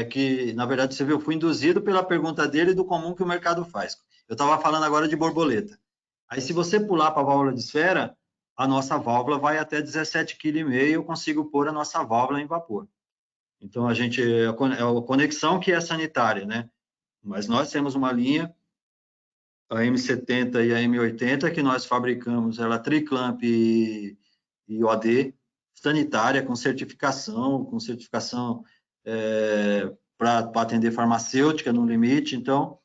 que, na verdade, você viu, eu fui induzido pela pergunta dele do comum que o mercado faz. Eu estava falando agora de borboleta. Aí, se você pular para a válvula de esfera, a nossa válvula vai até 17,5 kg, eu consigo pôr a nossa válvula em vapor. Então, é a conexão que é sanitária, né? Mas nós temos uma linha, a M70 e a M80, que nós fabricamos, ela Triclamp e OD, sanitária, com certificação para atender farmacêutica no limite. Então,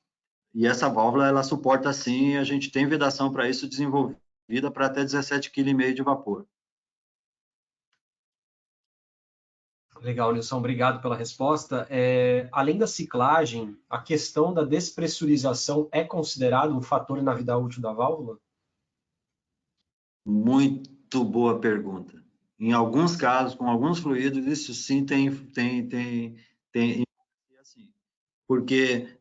e essa válvula, ela suporta sim, a gente tem vedação para isso desenvolvida para até 17,5 kg de vapor. Legal, Nilson, obrigado pela resposta. Além da ciclagem, a questão da despressurização é considerado um fator na vida útil da válvula? Muito boa pergunta. Em alguns casos, com alguns fluidos, isso sim tem assim, porque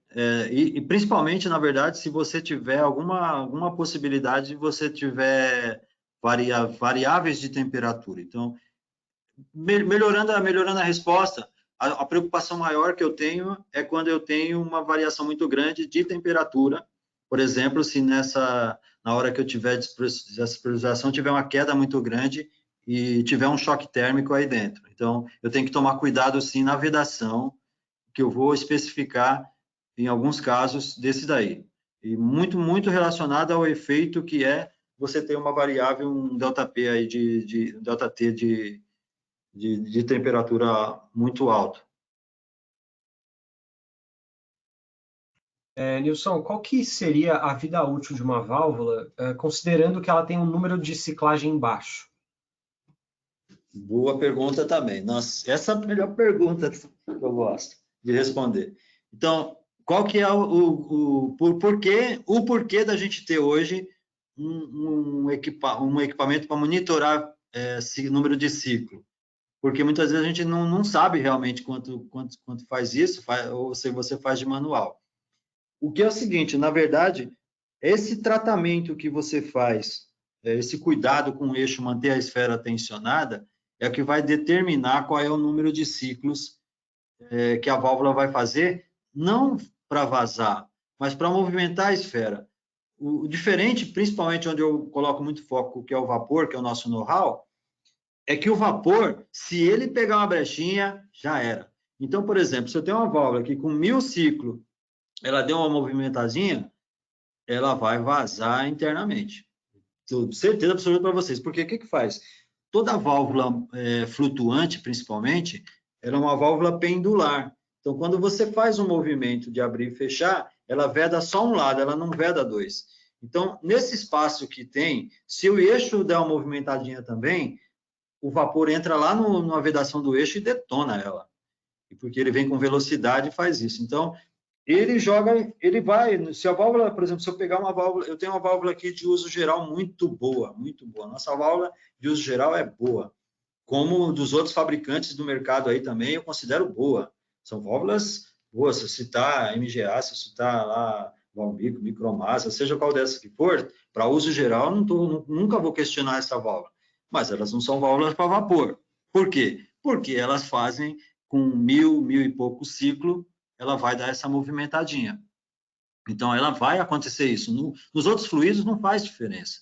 e principalmente, na verdade, se você tiver alguma possibilidade de você tiver variáveis de temperatura. Então, melhorando a resposta, a preocupação maior que eu tenho é quando eu tenho uma variação muito grande de temperatura. Por exemplo, se na hora que eu tiver despressurização, tiver uma queda muito grande e tiver um choque térmico aí dentro. Então, eu tenho que tomar cuidado, sim, na vedação, que eu vou especificar em alguns casos desse daí. E muito relacionado ao efeito que é você ter uma variável, um ΔP aí delta T de de temperatura muito alto. Nilson, qual que seria a vida útil de uma válvula, considerando que ela tem um número de ciclagem baixo? Boa pergunta também. Nossa, essa é a melhor pergunta que eu gosto de responder. Então, qual que é o porquê da gente ter hoje um equipamento para monitorar esse número de ciclo? Porque muitas vezes a gente não sabe realmente quanto faz isso, ou se você faz de manual. O que é o seguinte, na verdade, esse tratamento que você faz, esse cuidado com o eixo, manter a esfera tensionada, é o que vai determinar qual é o número de ciclos que a válvula vai fazer, não para vazar, mas para movimentar a esfera. O diferente, principalmente onde eu coloco muito foco, que é o vapor, que é o nosso know-how, é que o vapor, se ele pegar uma brechinha, já era. Então, por exemplo, se eu tenho uma válvula que com 1000 ciclos, ela deu uma movimentadinha, ela vai vazar internamente. Tenho certeza absoluta para vocês. Porque o que faz? Toda válvula flutuante, principalmente, ela é uma válvula pendular. Então, quando você faz um movimento de abrir e fechar, ela veda só um lado, ela não veda dois. Então, nesse espaço que tem, se o eixo der uma movimentadinha também, o vapor entra lá na vedação do eixo e detona ela. Porque ele vem com velocidade e faz isso. Então, ele vai, se a válvula, por exemplo, se eu pegar uma válvula, eu tenho uma válvula aqui de uso geral muito boa, muito boa. Nossa válvula de uso geral é boa. Como dos outros fabricantes do mercado aí também, eu considero boa. São válvulas boas, se eu citar MGA, se eu citar lá Valmico, Micromassa, seja qual dessas que for, para uso geral, nunca vou questionar essa válvula. Mas elas não são válvulas para vapor. Por quê? Porque elas fazem com 1000 e pouco ciclo, ela vai dar essa movimentadinha. Então, ela vai acontecer isso. Nos outros fluidos não faz diferença,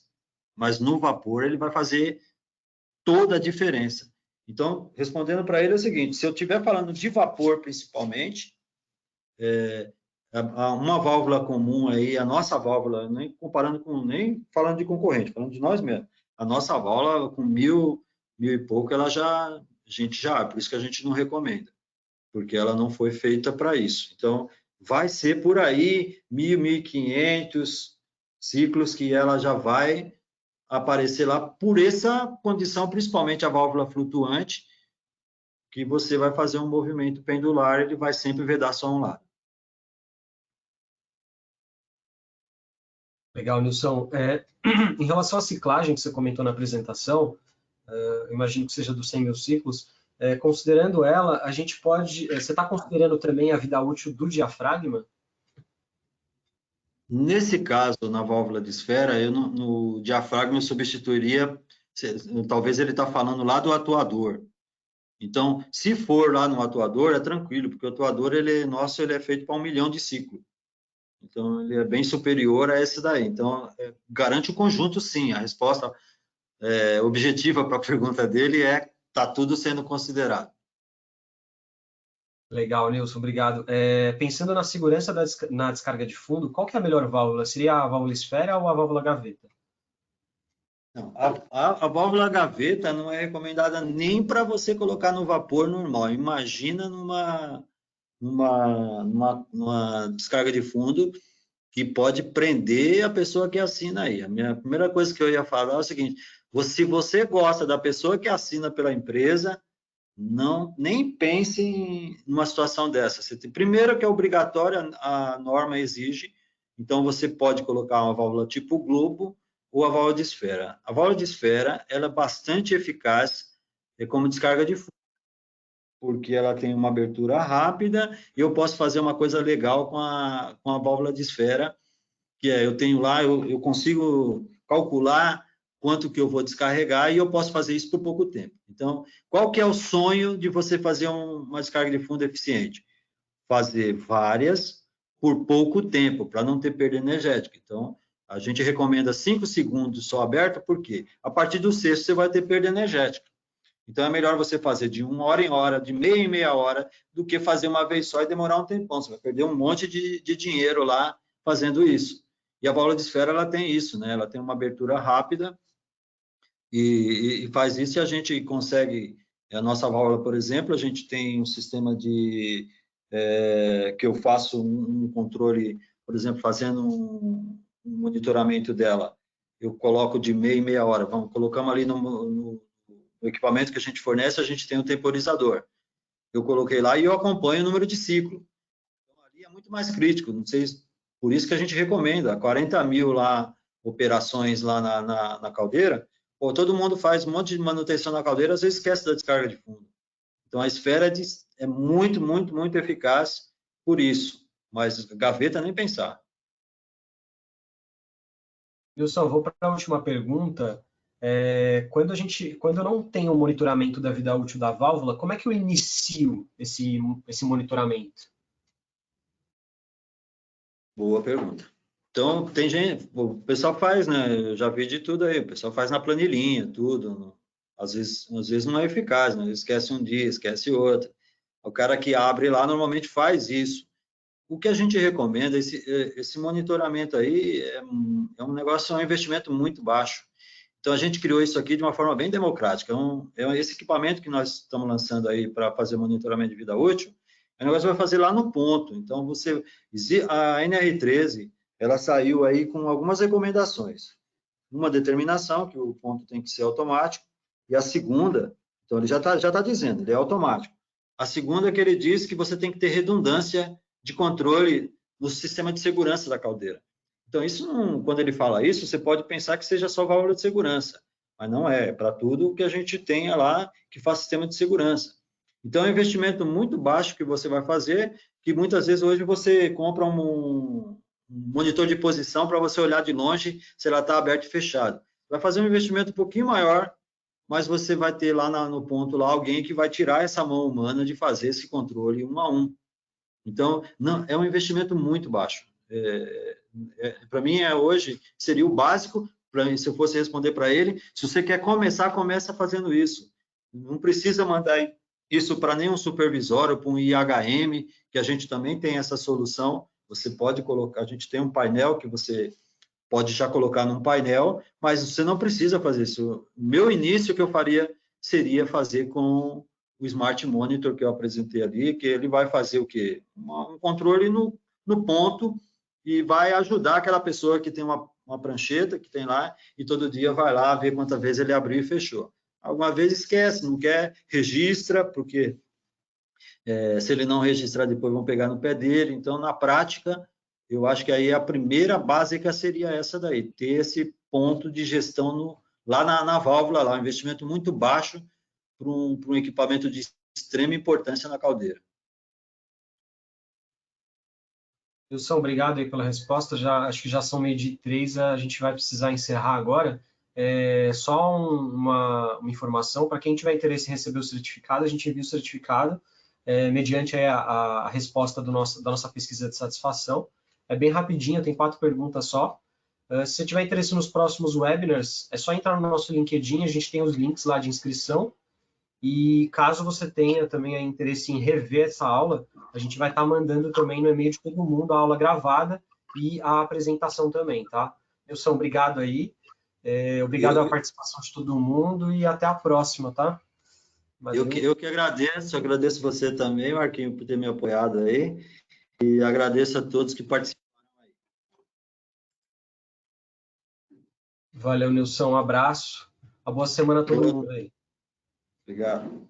mas no vapor ele vai fazer toda a diferença. Então, respondendo para ele é o seguinte, se eu estiver falando de vapor principalmente, uma válvula comum aí, a nossa válvula, nem falando de concorrente, falando de nós mesmos, a nossa válvula com 1000 e pouco, a gente já, por isso que a gente não recomenda, porque ela não foi feita para isso. Então, vai ser por aí 1000, 1500 ciclos que ela já vai aparecer lá por essa condição, principalmente a válvula flutuante, que você vai fazer um movimento pendular, ele vai sempre vedar só um lado. Legal, Nilson. Em relação à ciclagem que você comentou na apresentação, imagino que seja dos 100 mil ciclos, considerando ela, a gente pode... você está considerando também a vida útil do diafragma? Nesse caso, na válvula de esfera, no diafragma eu substituiria, talvez ele está falando lá do atuador. Então, se for lá no atuador, é tranquilo, porque o atuador ele é feito para 1 milhão de ciclos. Então, ele é bem superior a esse daí. Então, garante o conjunto, sim. A resposta objetiva para a pergunta dele está tudo sendo considerado. Legal, Nilson, obrigado. Pensando na segurança na descarga de fundo, qual que é a melhor válvula? Seria a válvula esfera ou a válvula gaveta? Não, a válvula gaveta não é recomendada nem para você colocar no vapor normal. Imagina numa descarga de fundo que pode prender a pessoa que assina aí. A minha primeira coisa que eu ia falar é o seguinte: se você gosta da pessoa que assina pela empresa, nem pense em uma situação dessa. Primeiro que é obrigatória, a norma exige, então você pode colocar uma válvula tipo globo ou a válvula de esfera. A válvula de esfera ela é bastante eficaz como descarga de fundo, porque ela tem uma abertura rápida e eu posso fazer uma coisa legal com a válvula de esfera, que eu tenho lá, eu consigo calcular quanto que eu vou descarregar e eu posso fazer isso por pouco tempo. Então, qual que é o sonho de você fazer uma descarga de fundo eficiente? Fazer várias por pouco tempo, para não ter perda energética. Então, a gente recomenda 5 segundos só aberto, porque a partir do sexto você vai ter perda energética. Então, é melhor você fazer de 1 hora em hora, de meia em meia hora, do que fazer uma vez só e demorar um tempão. Você vai perder um monte de dinheiro lá fazendo isso. E a válvula de esfera, ela tem isso, né? Ela tem uma abertura rápida e faz isso e a gente consegue A nossa válvula, por exemplo, a gente tem um sistema que eu faço um controle, por exemplo, fazendo um monitoramento dela. Eu coloco de meia em meia hora. Colocamos ali no equipamento que a gente fornece, a gente tem um temporizador. Eu coloquei lá e eu acompanho o número de ciclo. Então, ali é muito mais crítico. Não sei, por isso que a gente recomenda 40 mil lá, operações lá na caldeira. Pô, todo mundo faz um monte de manutenção na caldeira, às vezes esquece da descarga de fundo. Então, a esfera é muito, muito, muito eficaz por isso. Mas gaveta, nem pensar. Wilson, vou para a última pergunta. Quando eu não tenho o monitoramento da vida útil da válvula, como é que eu inicio esse monitoramento? Boa pergunta. Então, tem gente, o pessoal faz, né? Eu já vi de tudo aí, o pessoal faz na planilhinha, tudo. Às vezes não é eficaz, né? Esquece um dia, esquece outro. O cara que abre lá normalmente faz isso. O que a gente recomenda, esse monitoramento aí é um negócio, é um investimento muito baixo. Então, a gente criou isso aqui de uma forma bem democrática. Esse equipamento que nós estamos lançando aí para fazer monitoramento de vida útil, é um negócio que vai fazer lá no ponto. Então, a NR13, ela saiu aí com algumas recomendações. Uma determinação, que o ponto tem que ser automático, e a segunda, então ele já tá dizendo, ele é automático. A segunda é que ele diz que você tem que ter redundância de controle no sistema de segurança da caldeira. Então, quando ele fala isso, você pode pensar que seja só válvula de segurança, mas não é. É para tudo que a gente tenha lá que faz sistema de segurança. Então, é um investimento muito baixo que você vai fazer, que muitas vezes hoje você compra um monitor de posição para você olhar de longe se ela está aberta e fechada. Vai fazer um investimento um pouquinho maior, mas você vai ter lá no ponto lá alguém que vai tirar essa mão humana de fazer esse controle um a um. Então, não, é um investimento muito baixo. Para mim, hoje, seria o básico, se eu fosse responder para ele, se você quer começar, começa fazendo isso. Não precisa mandar isso para nenhum supervisor ou para um IHM, que a gente também tem essa solução. Você pode colocar, a gente tem um painel que você pode já colocar num painel, mas você não precisa fazer isso. O meu início que eu faria seria fazer com o Smart Monitor que eu apresentei ali, que ele vai fazer o quê? Um controle no ponto e vai ajudar aquela pessoa que tem uma prancheta que tem lá e todo dia vai lá ver quantas vezes ele abriu e fechou. Alguma vez esquece, não quer, registra, porque se ele não registrar depois vão pegar no pé dele. Então, na prática, eu acho que aí a primeira básica seria essa daí, ter esse ponto de gestão lá na válvula, lá, um investimento muito baixo para um equipamento de extrema importância na caldeira. Wilson, obrigado aí pela resposta. Acho que já são 12h03, a gente vai precisar encerrar agora. Só uma informação, para quem tiver interesse em receber o certificado, a gente envia o certificado mediante a resposta da nossa pesquisa de satisfação. É bem rapidinho, tem 4 perguntas só. Se você tiver interesse nos próximos webinars, é só entrar no nosso LinkedIn, a gente tem os links lá de inscrição. E caso você tenha também interesse em rever essa aula, a gente vai estar mandando também no e-mail de todo mundo a aula gravada e a apresentação também, tá? Wilson, obrigado aí. Obrigado à participação de todo mundo e até a próxima, tá? Eu que agradeço você também, Marquinhos, por ter me apoiado aí, e agradeço a todos que participaram aí. Valeu, Nilson, um abraço. Uma boa semana a todo mundo aí. Obrigado.